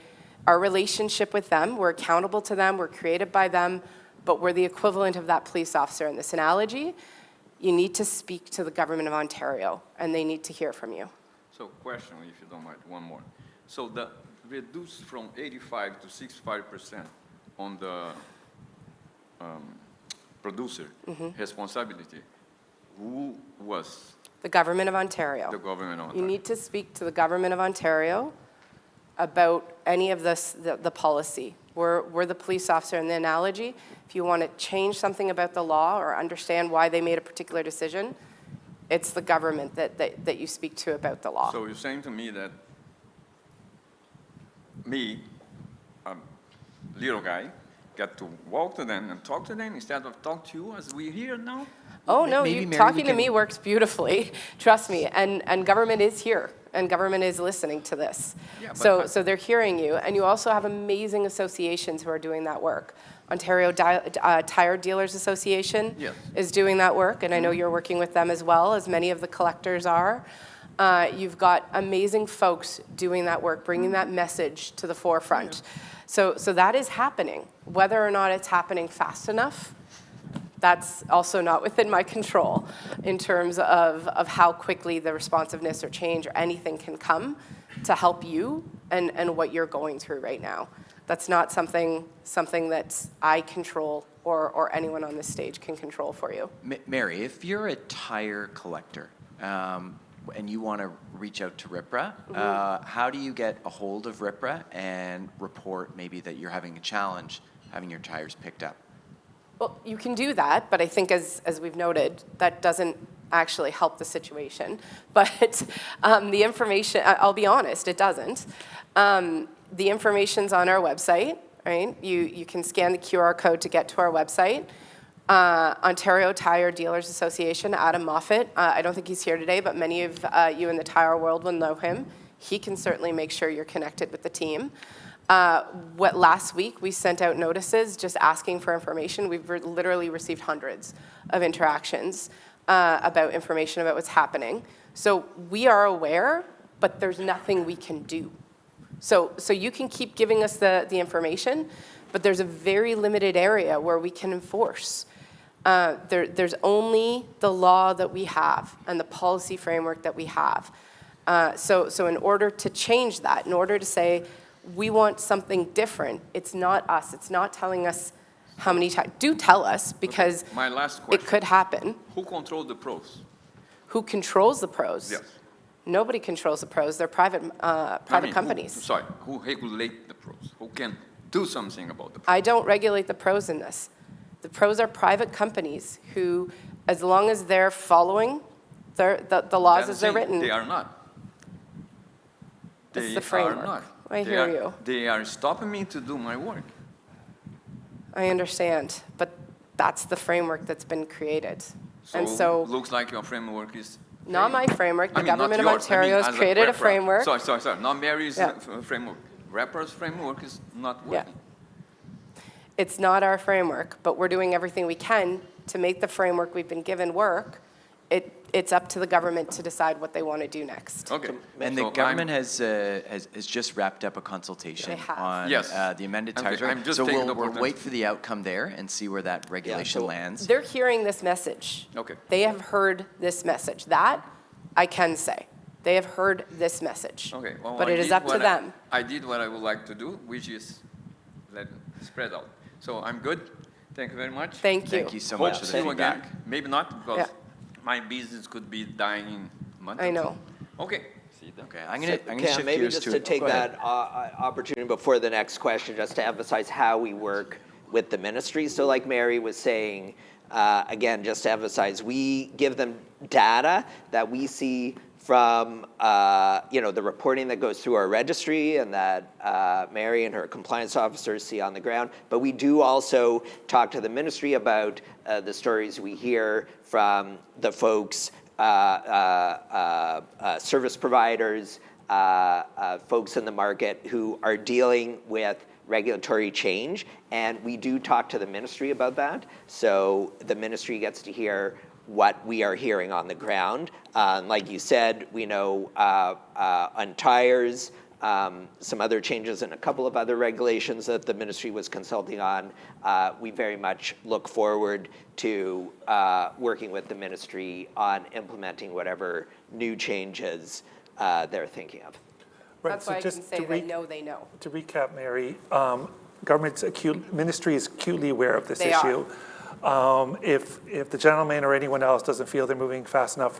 our relationship with them, we're accountable to them, we're created by them, but we're the equivalent of that police officer in this analogy. You need to speak to the Government of Ontario, and they need to hear from you. So question, if you don't mind, one more. So the reduce from 85 to 65% on the producer responsibility. Who was The Government of Ontario. the government of You Ontario? need to speak to the Government of Ontario about any of this, the policy. We're the police officer in the analogy. If you want to change something about the law or understand why they made a particular decision, it's the government that you speak to about the law. So you're saying to me that me, a little guy, got to walk to them and talk to them instead of talk to you as we're here now? Oh, no, Maybe, you, Mary, talking we to me can- works beautifully, trust me, and government is here, and government is listening to this. Yeah, but So they're hearing you, and you also have amazing associations who are doing that work. Ontario Tire Dealers Association Yes. is doing that work, and I know you're working with them as well, as many of the collectors are. You've got amazing folks doing that work, bringing that message to the forefront. So that is happening. Whether or not it's happening fast enough, that's also not within my control in terms of how quickly the responsiveness or change or anything can come to help you and what you're going through right now. That's not something that I control or anyone on this stage can control for you. Mary, if you're a tire collector and you want to reach out to RPRA, how do you get a hold of RPRA and report maybe that you're having a challenge having your tires picked up? Well, you can do that, but I think as we've noted, that doesn't actually help the situation. But the information, I'll be honest, it doesn't. The information's on our website, right? You can scan the QR code to get to our website. Ontario Tire Dealers Association, Adam Moffat, I don't think he's here today, but many of you in the tire world will know him. He can certainly make sure you're connected with the team. Last week, we sent out notices just asking for information. We've literally received hundreds of interactions about information about what's happening. So we are aware, but there's nothing we can do. So you can keep giving us the information, but there's a very limited area where we can enforce. There's only the law that we have and the policy framework that we have. So in order to change that, in order to say, we want something different, it's not us. It's not telling us how many times. Do tell us, because My last question. it could happen. Who controls the pros? Who controls the pros? Yes. Nobody controls the pros. They're private companies. Who regulate the pros? Who can do something about the pros? I don't regulate the pros in this. The pros are private companies who, as long as they're following the laws as they're written. They are not. It's They the framework. are not. I hear you. They are stopping me to do my work. I understand, but that's the framework that's been created. And so, looks like your framework is not my framework, the I mean, not government of yours. Ontario has as created a RPRA. framework. Sorry. Not Mary's Yeah. framework. RPRA's framework is not Yeah. working. It's not our framework, but we're doing everything we can to make the framework we've been given work. It's up to the government to decide what they want to do next. Okay. And So the government has just wrapped up a consultation They have. on Yes. the amended I'm- tires. I'm just So taking we'll the opportunity. wait for the outcome there and see where that regulation so- lands. They're hearing this message. Okay. They have heard this message. That I can say. They have heard this message. Okay. Well, But I it is did up to what them. I did what I would like to do, which is let it spread out. So I'm good. Thank you very much. Thank you. Thank you so Hope much for to the see you again. feedback. Maybe not, because Yeah. my business could be dying in a month. I or know. two. Okay. See you then. Okay, I'm gonna Cam, shift maybe gears just to to it. take Go ahead. that opportunity before the next question, just to emphasize how we work with the ministry. So like Mary was saying, again, just to emphasize, we give them data that we see from the reporting that goes through our registry and that Mary and her compliance officers see on the ground. But we do also talk to the ministry about the stories we hear from the folks, service providers, folks in the market who are dealing with regulatory change. And we do talk to the ministry about that. So the ministry gets to hear what we are hearing on the ground. Like you said, we know on tires, some other changes and a couple of other regulations that the ministry was consulting on. We very much look forward to working with the ministry on implementing whatever new changes they're thinking of. Right, That's so why I can just say to they know they know. To recap, Mary, ministry is acutely aware of this They issue. If the gentleman or anyone else doesn't feel they're moving fast enough,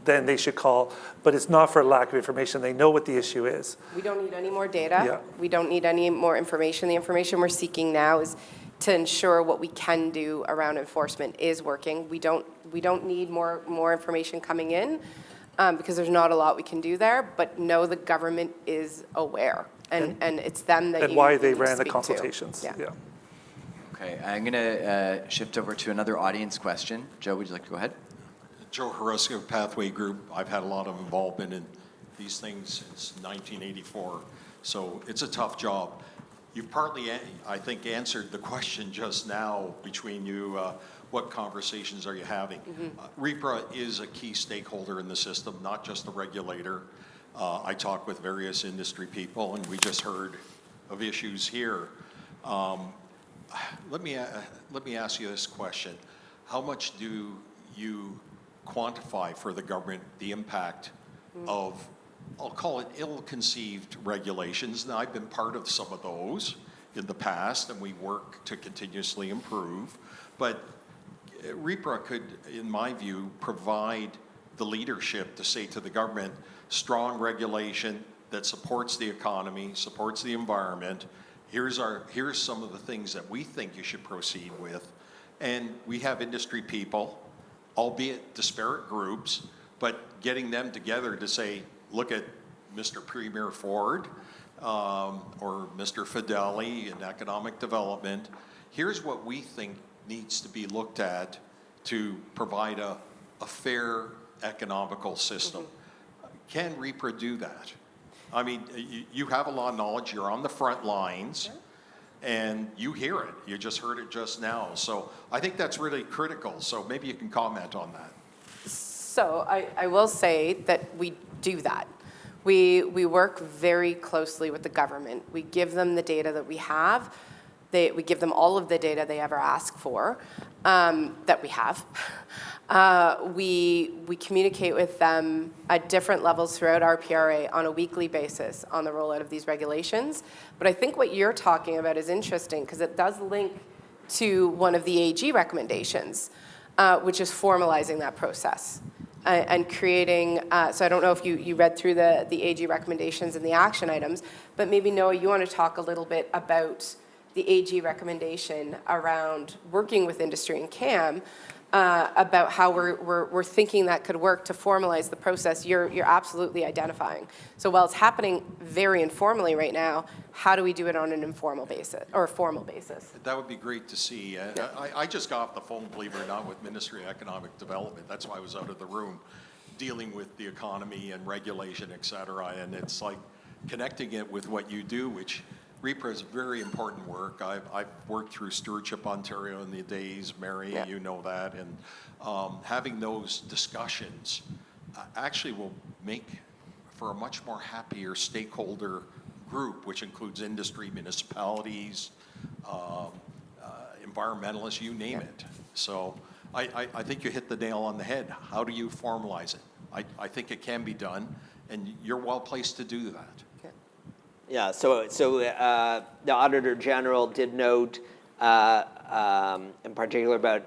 then they should call. But it's not for lack of information. They know what the issue is. We don't need any more data. Yeah. We don't need any more information. The information we're seeking now is to ensure what we can do around enforcement is working. We don't need more information coming in because there's not a lot we can do there. But know the government is aware, and it's them that And you why need they to ran the speak to. consultations. Yeah. Yeah. Okay, I'm going to shift over to another audience question. Joe, would you like to go ahead? Joe Haruska of Pathway Group. I've had a lot of involvement in these things since 1984, so it's a tough job. You've partly, I think, answered the question just now between you. What conversations are you having? RPRA is a key stakeholder in the system, not just a regulator. I talk with various industry people, and we just heard of issues here. Let me ask you this question. How much do you quantify for the government the impact of, I'll call it ill-conceived regulations? Now, I've been part of some of those in the past, and we work to continuously improve. But RPRA could, in my view, provide the leadership to say to the government, strong regulation that supports the economy, supports the environment. Here's some of the things that we think you should proceed with. And we have industry people, albeit disparate groups, but getting them together to say, look at Mr. Premier Ford or Mr. Fideli in economic development. Here's what we think needs to be looked at to provide a fair economical system. Can RPRA do that? I mean, you have a lot of knowledge, you're on the front lines, and you hear it. You just heard it just now. So I think that's really critical. So maybe you can comment on that. So I will say that we do that. We work very closely with the government. We give them the data that we have. We give them all of the data they ever ask for that we have. We communicate with them at different levels throughout RPRA on a weekly basis on the rollout of these regulations. But I think what you're talking about is interesting because it does link to one of the AG recommendations, which is formalizing that process and creating, so I don't know if you read through the AG recommendations and the action items, but maybe Noah, you want to talk a little bit about the AG recommendation around working with industry and CAM about how we're thinking that could work to formalize the process you're absolutely identifying. So while it's happening very informally right now, how do we do it on an informal basis or a formal basis? That would be great to see. I just got off the phone, believe it or not, with Ministry of Economic Development. That's why I was out of the room, dealing with the economy and regulation, et cetera. And it's like connecting it with what you do, which RPRA is very important work. I've worked through Stewardship Ontario in the days, Mary, Yeah. You know that, and having those discussions actually will make for a much more happier stakeholder group, which includes industry, municipalities, environmentalists, you name it. So I think you hit the nail on the head. How do you formalize it? I think it can be done, and you're well placed to do that. Yeah, so the Auditor General did note in particular about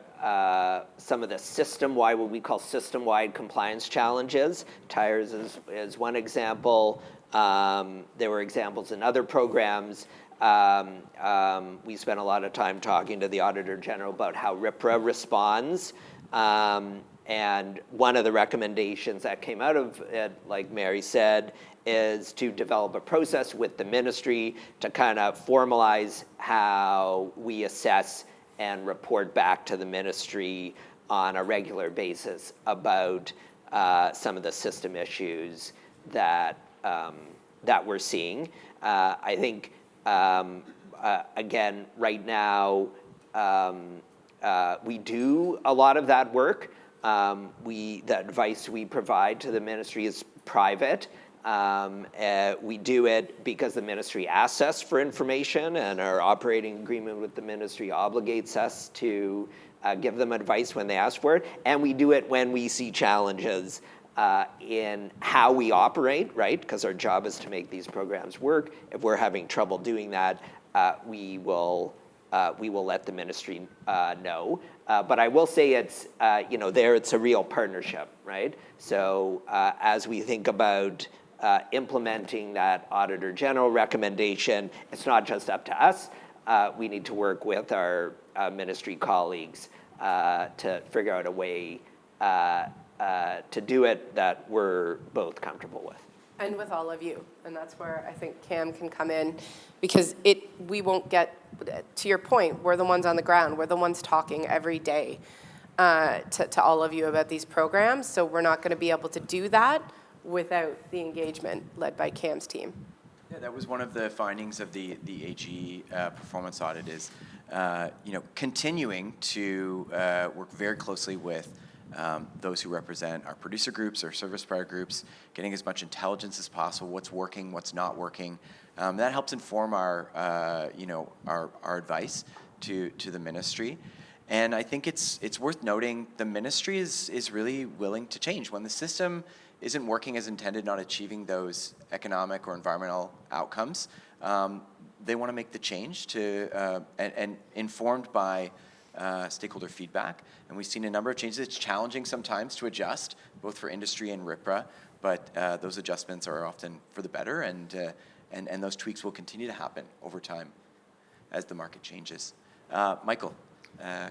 some of the system-wide, what we call system-wide compliance challenges. Tires is one example. There were examples in other programs. We spent a lot of time talking to the Auditor General about how RPRA responds. And one of the recommendations that came out of it, like Mary said, is to develop a process with the ministry to kind of formalize how we assess and report back to the ministry on a regular basis about some of the system issues that we're seeing. I think, again, right now, we do a lot of that work. The advice we provide to the ministry is private. We do it because the ministry asks us for information, and our operating agreement with the ministry obligates us to give them advice when they ask for it. And we do it when we see challenges in how we operate, right? Because our job is to make these programs work. If we're having trouble doing that, we will we will let the ministry know. But I will say it's, it's a real partnership, right? So as we think about implementing that Auditor General recommendation, it's not just up to us. We need to work with our ministry colleagues to figure out a way to do it that we're both comfortable with. And with all of you. And that's where I think Cam can come in, because we won't get, to your point, we're the ones on the ground. We're the ones talking every day to all of you about these programs. So we're not going to be able to do that without the engagement led by Cam's team. Yeah, that was one of the findings of the AG performance audit is, continuing to work very closely with those who represent our producer groups, our service provider groups, getting as much intelligence as possible, what's working, what's not working. That helps inform our advice to the ministry. And I think it's worth noting the ministry is really willing to change. When the system isn't working as intended, not achieving those economic or environmental outcomes, they want to make the change to and informed by stakeholder feedback. And we've seen a number of changes. It's challenging sometimes to adjust, both for industry and RPRA, but those adjustments are often for the better, and those tweaks will continue to happen over time as the market changes. Michael,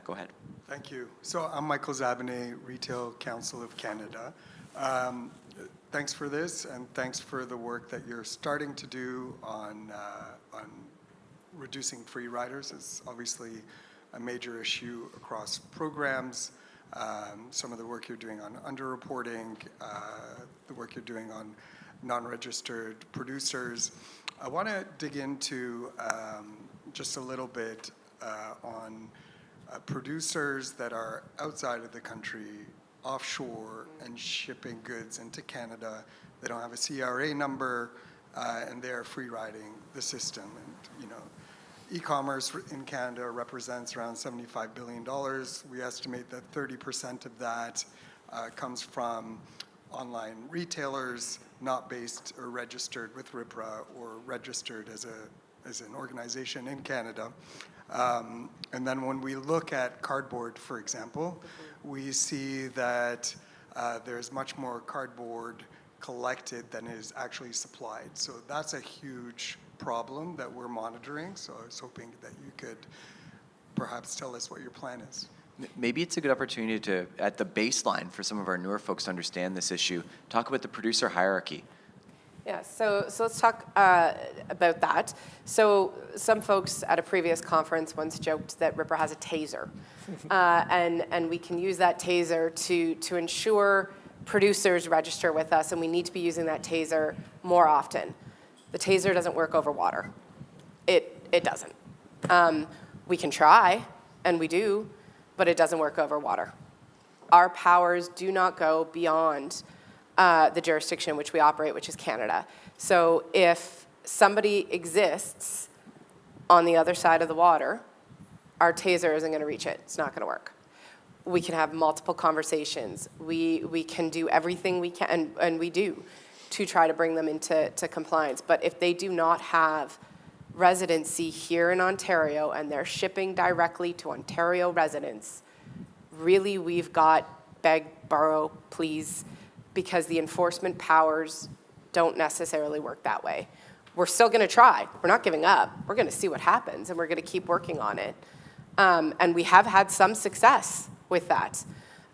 go ahead. Thank you. So I'm Michael Zabinet, Retail Council of Canada. Thanks for this, and thanks for the work that you're starting to do on reducing free riders. It's obviously a major issue across programs. Some of the work you're doing on underreporting, the work you're doing on non-registered producers. I want to dig into just a little bit on producers that are outside of the country, offshore, and shipping goods into Canada. They don't have a CRA number, and they're free riding the system. And e-commerce in Canada represents around $75 billion. We estimate that 30% of that comes from online retailers not based or registered with RPRA or registered as an organization in Canada. And then when we look at cardboard, for example, we see that there's much more cardboard collected than is actually supplied. So that's a huge problem that we're monitoring. So I was hoping that you could perhaps tell us what your plan is. Maybe it's a good opportunity to, at the baseline for some of our newer folks to understand this issue, talk about the producer hierarchy. Yeah, so let's talk about that. So some folks at a previous conference once joked that RPRA has a taser. And we can use that taser to ensure producers register with us, and we need to be using that taser more often. The taser doesn't work over water. It doesn't. We can try, and we do, but it doesn't work over water. Our powers do not go beyond the jurisdiction in which we operate, which is Canada. So if somebody exists on the other side of the water, our taser isn't going to reach it. It's not going to work. We can have multiple conversations. We can do everything we can, and we do, to try to bring them into compliance. But if they do not have residency here in Ontario and they're shipping directly to Ontario residents, really we've got beg, borrow, please, because the enforcement powers don't necessarily work that way. We're still going to try. We're not giving up. We're going to see what happens, and we're going to keep working on it. And we have had some success with that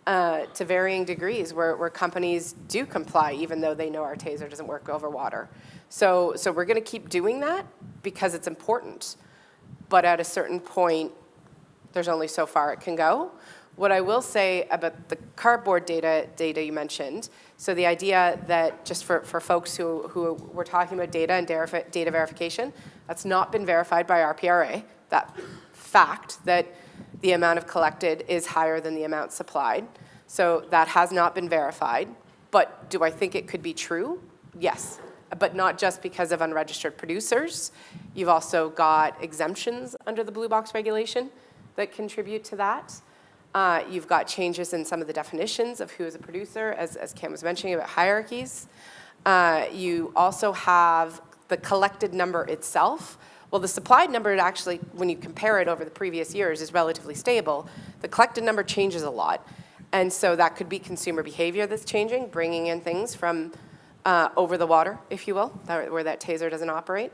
to varying degrees where companies do comply even though they know our taser doesn't work over water. So we're going to keep doing that because it's important. But at a certain point, there's only so far it can go. What I will say about the cardboard data you mentioned, so the idea that just for folks who were talking about data and data verification, that's not been verified by RPRA, that fact that the amount of collected is higher than the amount supplied. So that has not been verified. But do I think it could be true? Yes. But not just because of unregistered producers. You've also got exemptions under the Blue Box regulation that contribute to that. You've got changes in some of the definitions of who is a producer, as Cam was mentioning about hierarchies. You also have the collected number itself Well, the supplied number actually, when you compare it over the previous years, is relatively stable. The collected number changes a lot. And so that could be consumer behavior that's changing, bringing in things from over the water, if you will, where that taser doesn't operate.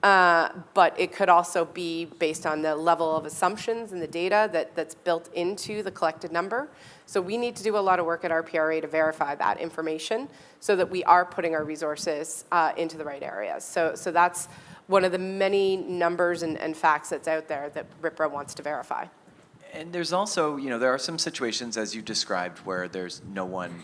But it could also be based on the level of assumptions and the data that's built into the collected number. So we need to do a lot of work at RPRA to verify that information so that we are putting our resources into the right areas. So that's one of the many numbers and facts that's out there that RPRA wants to verify. And there's also, there are some situations, as you described, where there's no one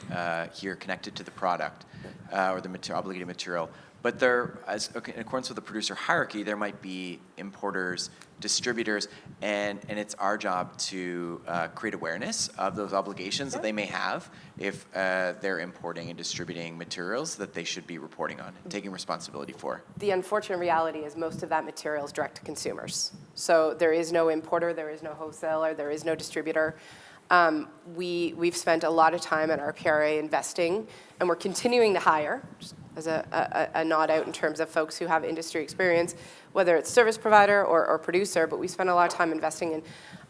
here connected to the product or the obligated material. But there, in accordance with the producer hierarchy, there might be importers, distributors, and it's our job to create awareness of those obligations that they may have if they're importing and distributing materials that they should be reporting on and taking responsibility for. The unfortunate reality is most of that material is direct to consumers. So there is no importer, there is no wholesaler, there is no distributor. We've spent a lot of time at RPRA investing, and we're continuing to hire, just as a nod out in terms of folks who have industry experience, whether it's service provider or producer, but we spend a lot of time investing in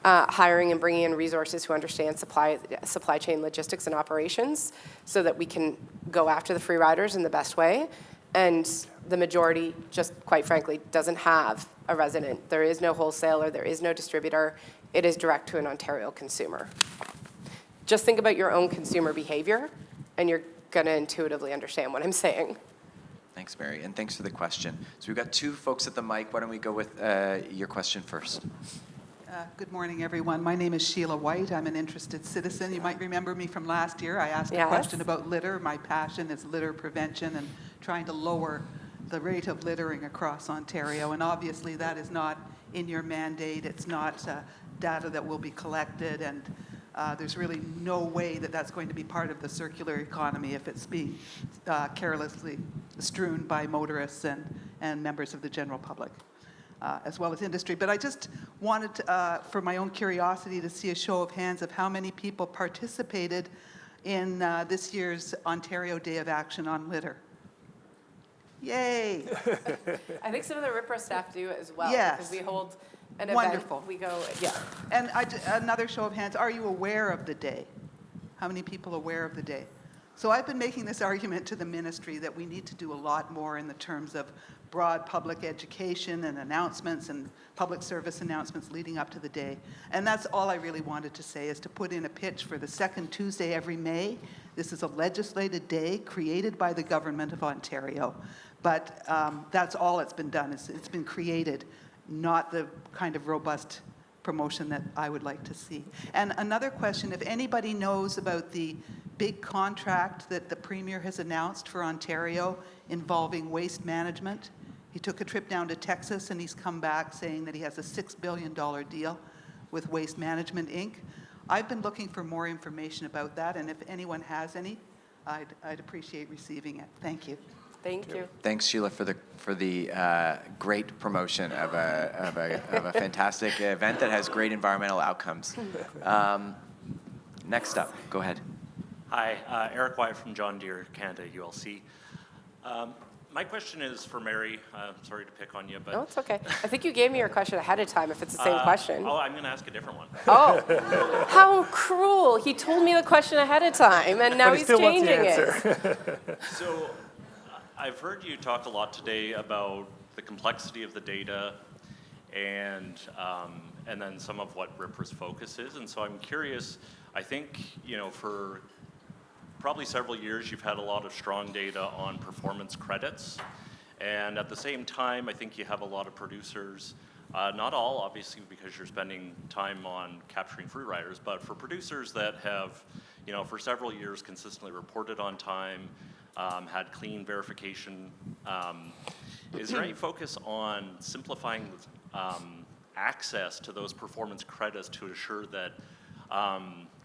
hiring and bringing in resources who understand supply chain logistics and operations so that we can go after the free riders in the best way. And the majority, just quite frankly, doesn't have a resident. There is no wholesaler, there is no distributor. It is direct to an Ontario consumer. Just think about your own consumer behavior, and you're going to intuitively understand what I'm saying. Thanks, Mary, and thanks for the question. So we've got two folks at the mic. Why don't we go with your question first? Good morning, everyone. My name is Sheila White. I'm an interested citizen. You might remember me from last year. I asked a question about litter. My passion is litter prevention and trying to lower the rate of littering across Ontario. And obviously that is not in your mandate. It's not data that will be collected. And there's really no way that that's going to be part of the circular economy if it's being carelessly strewn by motorists and members of the general public, as well as industry. But I just wanted, for my own curiosity, to see a show of hands of how many people participated in this year's Ontario Day of Action on Litter. Yay! I think some of the RPRA staff do as well. Yes. Because we hold an Wonderful. event. We go, yeah. And another show of hands, are you aware of the day? How many people are aware of the day? So I've been making this argument to the ministry that we need to do a lot more in the terms of broad public education and announcements and public service announcements leading up to the day. And that's all I really wanted to say, is to put in a pitch for the second Tuesday every May. This is a legislated day created by the Government of Ontario. But that's all it's been done. It's been created, not the kind of robust promotion that I would like to see. And another question, if anybody knows about the big contract that the Premier has announced for Ontario involving waste management. He took a trip down to Texas and he's come back saying that he has a $6 billion deal with Waste Management, Inc. I've been looking for more information about that, and if anyone has any, I'd appreciate receiving it. Thank you. Thank you. Thanks, Sheila, for the great promotion of a fantastic event that has great environmental outcomes. Next up, go ahead. Hi, Eric Wyatt from John Deere Canada ULC. My question is for Mary. Sorry to pick on you, but... No, it's okay. I think you gave me your question ahead of time if it's the same question. Oh, I'm going to ask a different one. Oh, how cruel. He told me the question ahead of time, and now he's changing it. So I've heard you talk a lot today about the complexity of the data and then some of what RPRA's focus is. And so I'm curious, I think, for probably several years, you've had a lot of strong data on performance credits. And at the same time, I think you have a lot of producers, not all, obviously, because you're spending time on capturing free riders, but for producers that have, for several years consistently reported on time, had clean verification. Is there any focus on simplifying access to those performance credits to ensure that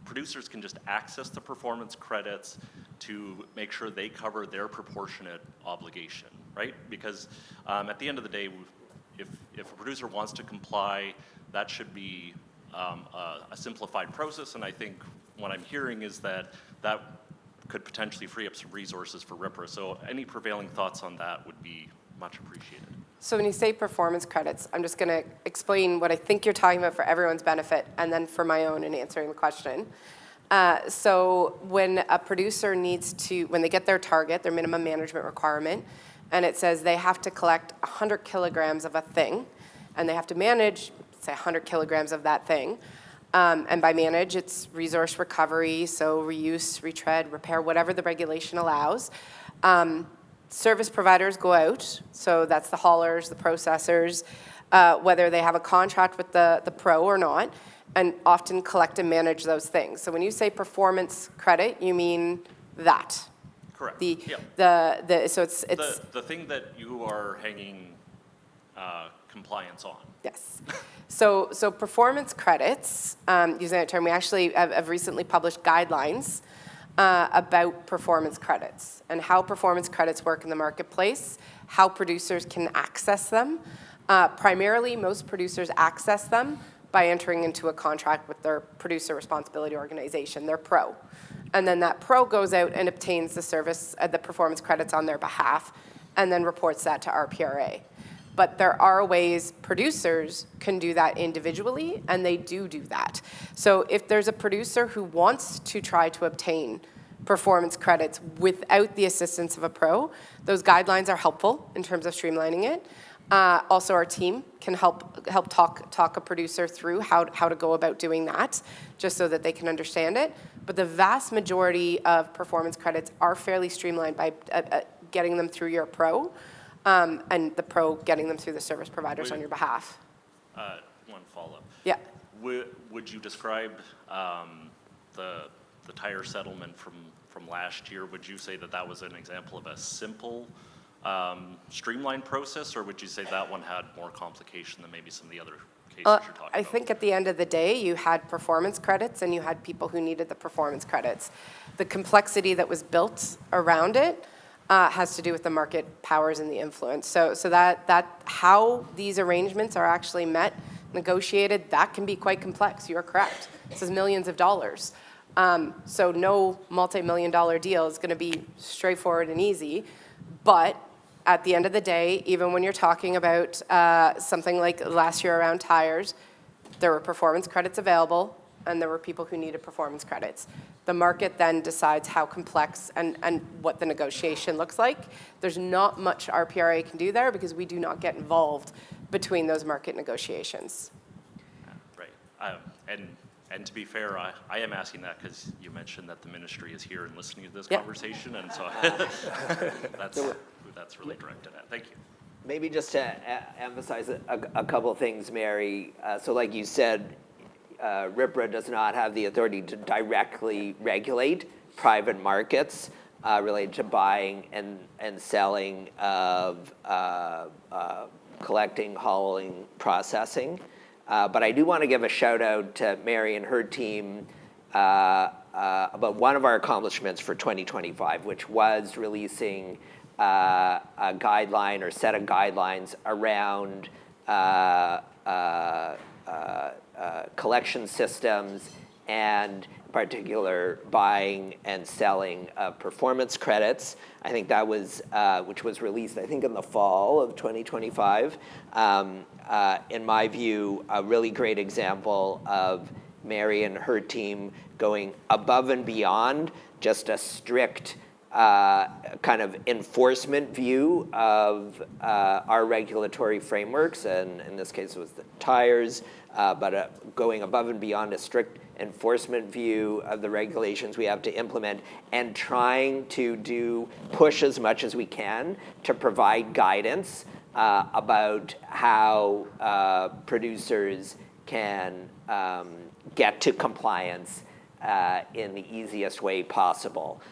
producers can just access the performance credits to make sure they cover their proportionate obligation, right? Because at the end of the day, if a producer wants to comply, that should be a simplified process. And I think what I'm hearing is that could potentially free up some resources for RPRA. So any prevailing thoughts on that would be much appreciated. So when you say performance credits, I'm just going to explain what I think you're talking about for everyone's benefit and then for my own in answering the question. So when a producer needs to, when they get their target, their minimum management requirement, and it says they have to collect 100 kilograms of a thing, and they have to manage, say, 100 kilograms of that thing, and by manage, it's resource recovery, so reuse, retread, repair, whatever the regulation allows. Service providers go out, so that's the haulers, the processors, whether they have a contract with the pro or not, and often collect and manage those things. So when you say performance credit, you mean that. Correct. So it's the thing that you are hanging compliance on. Yes. So performance credits, using that term, we actually have recently published guidelines about performance credits and how performance credits work in the marketplace, how producers can access them. Primarily, most producers access them by entering into a contract with their producer responsibility organization, their pro. And then that pro goes out and obtains the service, the performance credits on their behalf, and then reports that to RPRA. But there are ways producers can do that individually, and they do that. So if there's a producer who wants to try to obtain performance credits without the assistance of a pro, those guidelines are helpful in terms of streamlining it. Also, our team can help talk a producer through how to go about doing that, just so that they can understand it. But the vast majority of performance credits are fairly streamlined by getting them through your pro, and the pro getting them through the service providers on your behalf. One follow-up. Yeah. Would you describe the tire settlement from last year? Would you say that was an example of a simple, streamlined process, or would you say that one had more complication than maybe some of the other cases you're talking about? I think at the end of the day, you had performance credits and you had people who needed the performance credits. The complexity that was built around it has to do with the market powers and the influence. So that how these arrangements are actually met, negotiated, that can be quite complex. You are correct. This is millions of dollars. So no multi-million-dollar deal is going to be straightforward and easy. But at the end of the day, even when you're talking about something like last year around tires, there were performance credits available, and there were people who needed performance credits. The market then decides how complex and what the negotiation looks like. There's not much RPRA can do there because we do not get involved between those market negotiations. Right. And to be fair, I am asking that because you mentioned that the ministry is here and listening to this conversation, and so that's really directed at. Thank you. Maybe just to emphasize a couple of things, Mary. So like you said, RPRA does not have the authority to directly regulate private markets related to buying and selling of collecting, hauling, processing. But I do want to give a shout out to Mary and her team about one of our accomplishments for 2025, which was releasing a guideline or set of guidelines around collection systems and in particular buying and selling of performance credits. I think that was, which was released, I think, in the fall of 2025. In my view, a really great example of Mary and her team going above and beyond just a strict kind of enforcement view of our regulatory frameworks, and in this case it was the tires, but going above and beyond a strict enforcement view of the regulations we have to implement, and trying to push as much as we can to provide guidance about how producers can get to compliance in the easiest way possible.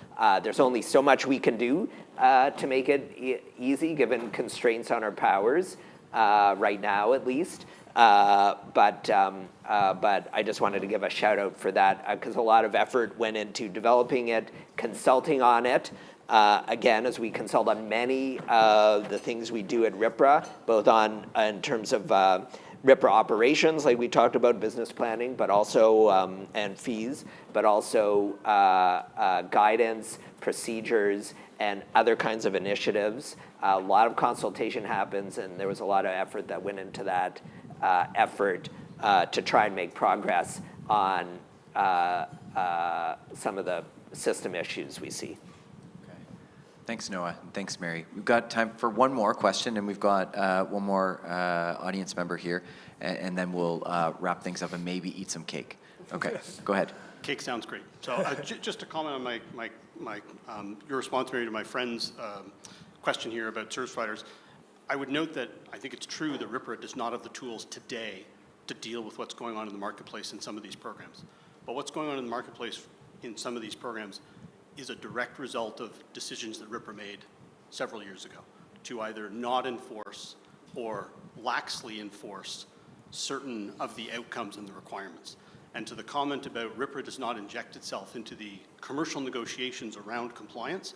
There's only so much we can do to make it easy, given constraints on our powers, right now at least. But I just wanted to give a shout out for that because a lot of effort went into developing it, consulting on it. Again, as we consult on many of the things we do at RPRA, both in terms of RPRA operations, like we talked about, business planning, but also, and fees, but also guidance, procedures, and other kinds of initiatives. A lot of consultation happens, and there was a lot of effort that went into that effort to try and make progress on some of the system issues we see. Thanks, Noah, and thanks, Mary. We've got time for one more question, and we've got one more audience member here, and then we'll wrap things up and maybe eat some cake. Okay, go ahead. Cake sounds great. So just to comment on your response, Mary, to my friend's question here about service providers, I would note that I think it's true that RPRA does not have the tools today to deal with what's going on in the marketplace in some of these programs. But what's going on in the marketplace in some of these programs is a direct result of decisions that RPRA made several years ago to either not enforce or laxly enforce certain of the outcomes and the requirements. And to the comment about RPRA does not inject itself into the commercial negotiations around compliance,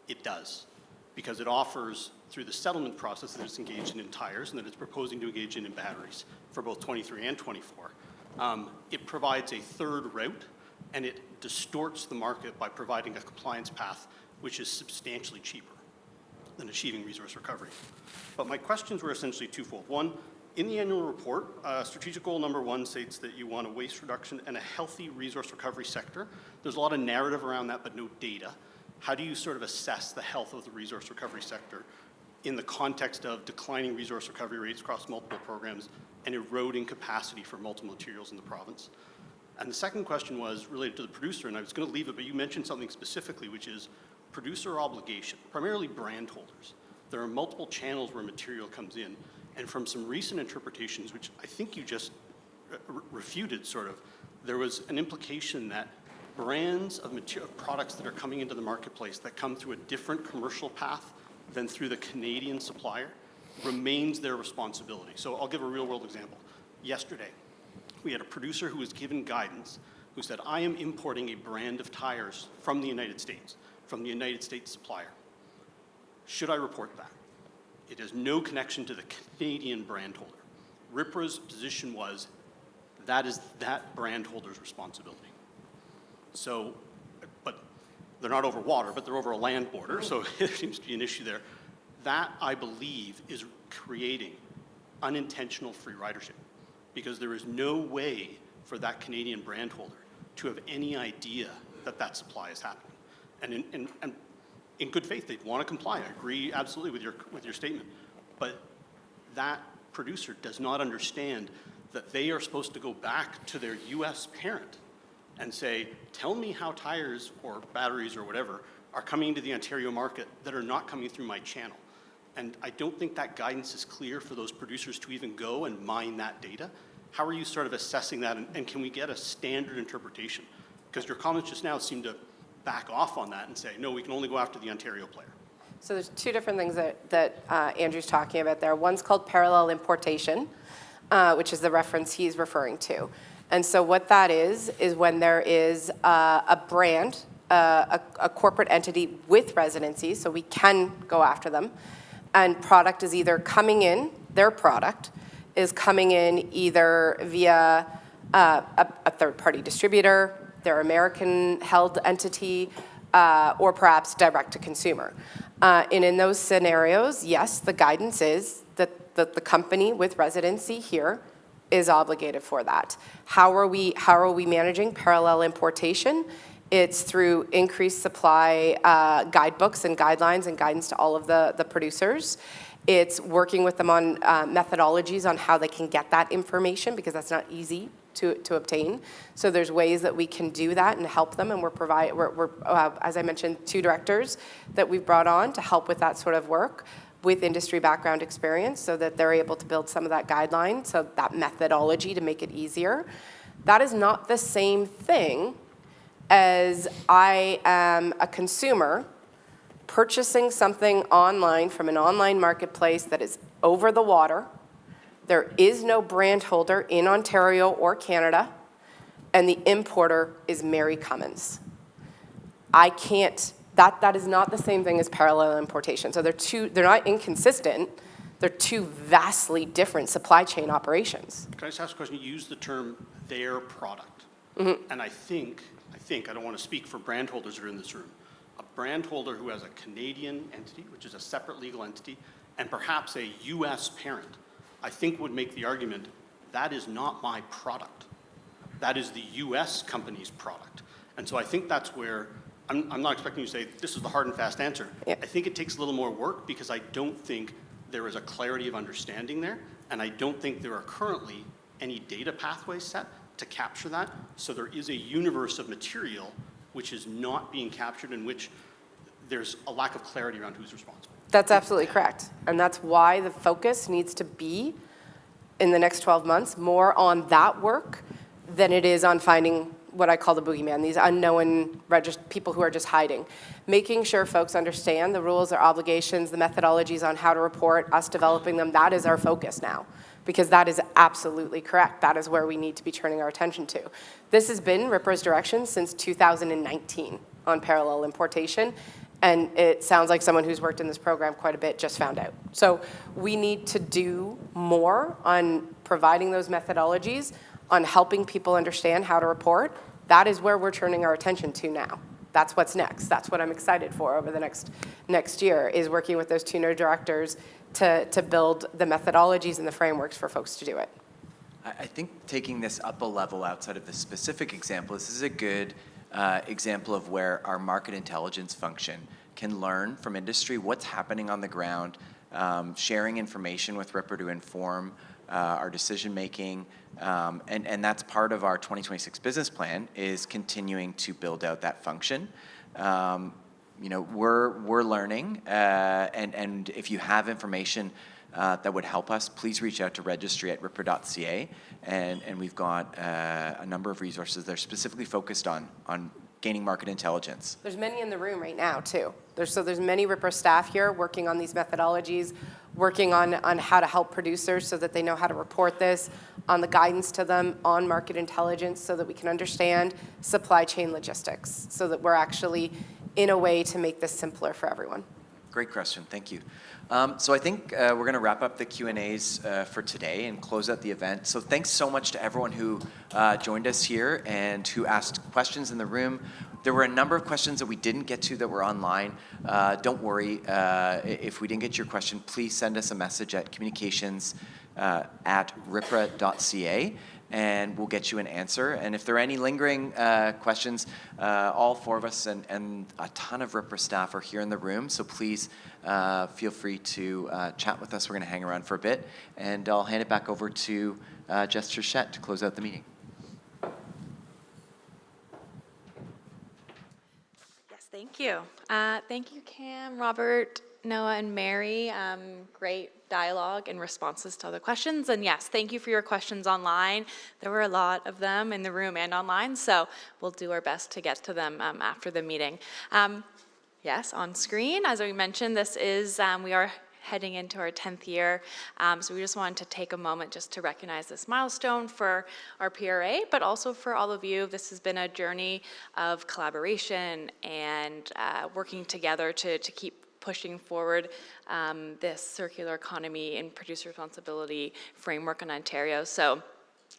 it does, because it offers, through the settlement process that it's engaged in tires and that it's proposing to engage in batteries for both 23 and 24, it provides a third route, and it distorts the market by providing a compliance path which is substantially cheaper than achieving resource recovery. But my questions were essentially twofold. One, in the annual report, strategic goal number 1 states that you want a waste reduction and a healthy resource recovery sector. There's a lot of narrative around that, but no data. How do you sort of assess the health of the resource recovery sector in the context of declining resource recovery rates across multiple programs and eroding capacity for multiple materials in the province? And the second question was related to the producer, and I was going to leave it, but you mentioned something specifically, which is producer obligation, primarily brand holders. There are multiple channels where material comes in, and from some recent interpretations, which I think you just refuted sort of, there was an implication that brands of products that are coming into the marketplace that come through a different commercial path than through the Canadian supplier remains their responsibility. So I'll give a real world example. Yesterday, we had a producer who was given guidance who said, I am importing a brand of tires from the United States, from the United States supplier. Should I report that? It has no connection to the Canadian brand holder. RPRA's position was that is that brand holder's responsibility. So, but they're not over water, but they're over a land border, so there seems to be an issue there. That, I believe, is creating unintentional free ridership, because there is no way for that Canadian brand holder to have any idea that that supply is happening. And in good faith, they'd want to comply. I agree absolutely with your statement. But that producer does not understand that they are supposed to go back to their U.S. parent and say, tell me how tires or batteries or whatever are coming into the Ontario market that are not coming through my channel. And I don't think that guidance is clear for those producers to even go and mine that data. How are you sort of assessing that, and can we get a standard interpretation? Because your comments just now seem to back off on that and say, no, we can only go after the Ontario player. So there's two different things that Andrew's talking about there. One's called parallel importation, which is the reference he's referring to. And so what that is when there is a brand, a corporate entity with residency, so we can go after them, and product is either coming in, their product is coming in either via a third-party distributor, their American-held entity, or perhaps direct to consumer. And in those scenarios, yes, the guidance is that the company with residency here is obligated for that. How are we managing parallel importation? It's through increased supply guidebooks and guidelines and guidance to all of the producers. It's working with them on methodologies on how they can get that information, because that's not easy to obtain. So there's ways that we can do that and help them, and we're as I mentioned, 2 directors that we've brought on to help with that sort of work with industry background experience, so that they're able to build some of that guideline, so that methodology to make it easier. That is not the same thing as I am a consumer purchasing something online from an online marketplace that is over the water. There is no brand holder in Ontario or Canada, and the importer is Mary Cummins. I can't, that is not the same thing as parallel importation. So they're not inconsistent. They're two vastly different supply chain operations. Can I just ask a question? You use the term their product. And I think, I don't want to speak for brand holders that are in this room, a brand holder who has a Canadian entity, which is a separate legal entity, and perhaps a US parent, I think would make the argument, that is not my product. That is the US company's product. And so I think that's where, I'm not expecting you to say, this is the hard and fast answer. Yeah. I think it takes a little more work because I don't think there is a clarity of understanding there, and I don't think there are currently any data pathways set to capture that. So there is a universe of material which is not being captured, in which there's a lack of clarity around who's responsible. That's absolutely correct. And that's why the focus needs to be, in the next 12 months, more on that work than it is on finding what I call the boogeyman, these unknown people who are just hiding. Making sure folks understand the rules, their obligations, the methodologies on how to report, us developing them, that is our focus now. Because that is absolutely correct. That is where we need to be turning our attention to. This has been RPRA's direction since 2019 on parallel importation. And it sounds like someone who's worked in this program quite a bit just found out. So we need to do more on providing those methodologies, on helping people understand how to report. That is where we're turning our attention to now. That's what's next. That's what I'm excited for over the next year, is working with those two directors to build the methodologies and the frameworks for folks to do it. I think taking this up a level outside of the specific example, this is a good example of where our market intelligence function can learn from industry what's happening on the ground, sharing information with RPRA to inform our decision making, and that's part of our 2026 business plan, is continuing to build out that function. You know, we're learning, and if you have information that would help us, please reach out to registry@ripra.ca, and we've got a number of resources that are specifically focused on gaining market intelligence. There's many in the room right now too. There's many RPRA staff here working on these methodologies, working on how to help producers so that they know how to report this, on the guidance to them, on market intelligence so that we can understand supply chain logistics, so that we're actually in a way to make this simpler for everyone. Great question, thank you. So I think we're going to wrap up the Q&As for today and close out the event. So thanks so much to everyone who joined us here and who asked questions in the room. There were a number of questions that we didn't get to that were online. Don't worry, if we didn't get your question, please send us a message at communications@ripra.ca. and we'll get you an answer. And if there are any lingering questions, all four of us and a ton of RPRA staff are here in the room, so please feel free to chat with us. We're going to hang around for a bit, and I'll hand it back over to Jess Trechette to close out the meeting. Yes, thank you. Thank you, Cam, Robert, Noah, and Mary. Great dialogue and responses to other questions. And yes, thank you for your questions online. There were a lot of them in the room and online, so we'll do our best to get to them after the meeting. Yes, on screen, as we mentioned, this is, we are heading into our 10th year. So we just wanted to take a moment just to recognize this milestone for our RPRA, but also for all of you. This has been a journey of collaboration and working together to keep pushing forward this circular economy and producer responsibility framework in Ontario. So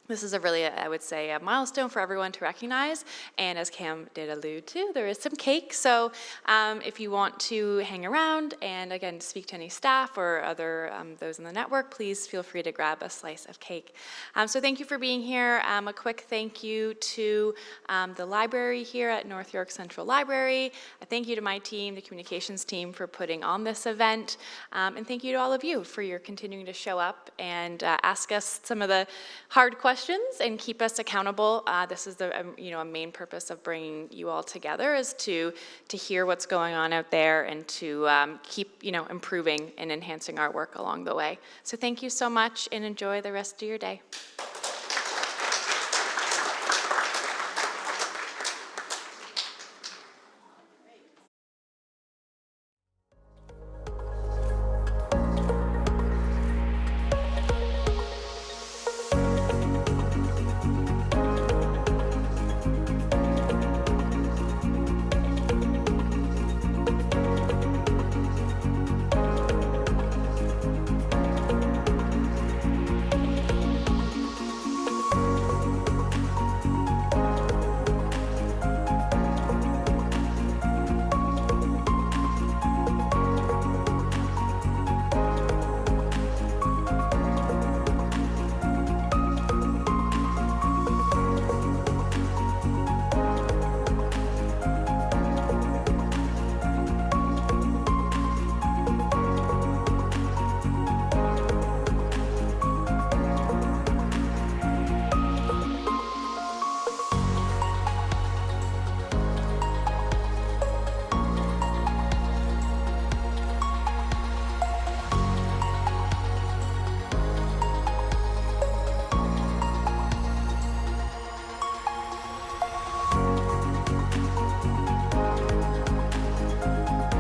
this is a really, I would say, a milestone for everyone to recognize. And as Cam did allude to, there is some cake. So if you want to hang around and, again, speak to any staff or other those in the network, please feel free to grab a slice of cake. So thank you for being here. A quick thank you to the library here at North York Central Library. A thank you to my team, the communications team, for putting on this event. And thank you to all of you for your continuing to show up and ask us some of the hard questions and keep us accountable. This is the a main purpose of bringing you all together, is to hear what's going on out there and to keep improving and enhancing our work along the way. So thank you so much and enjoy the rest of your day.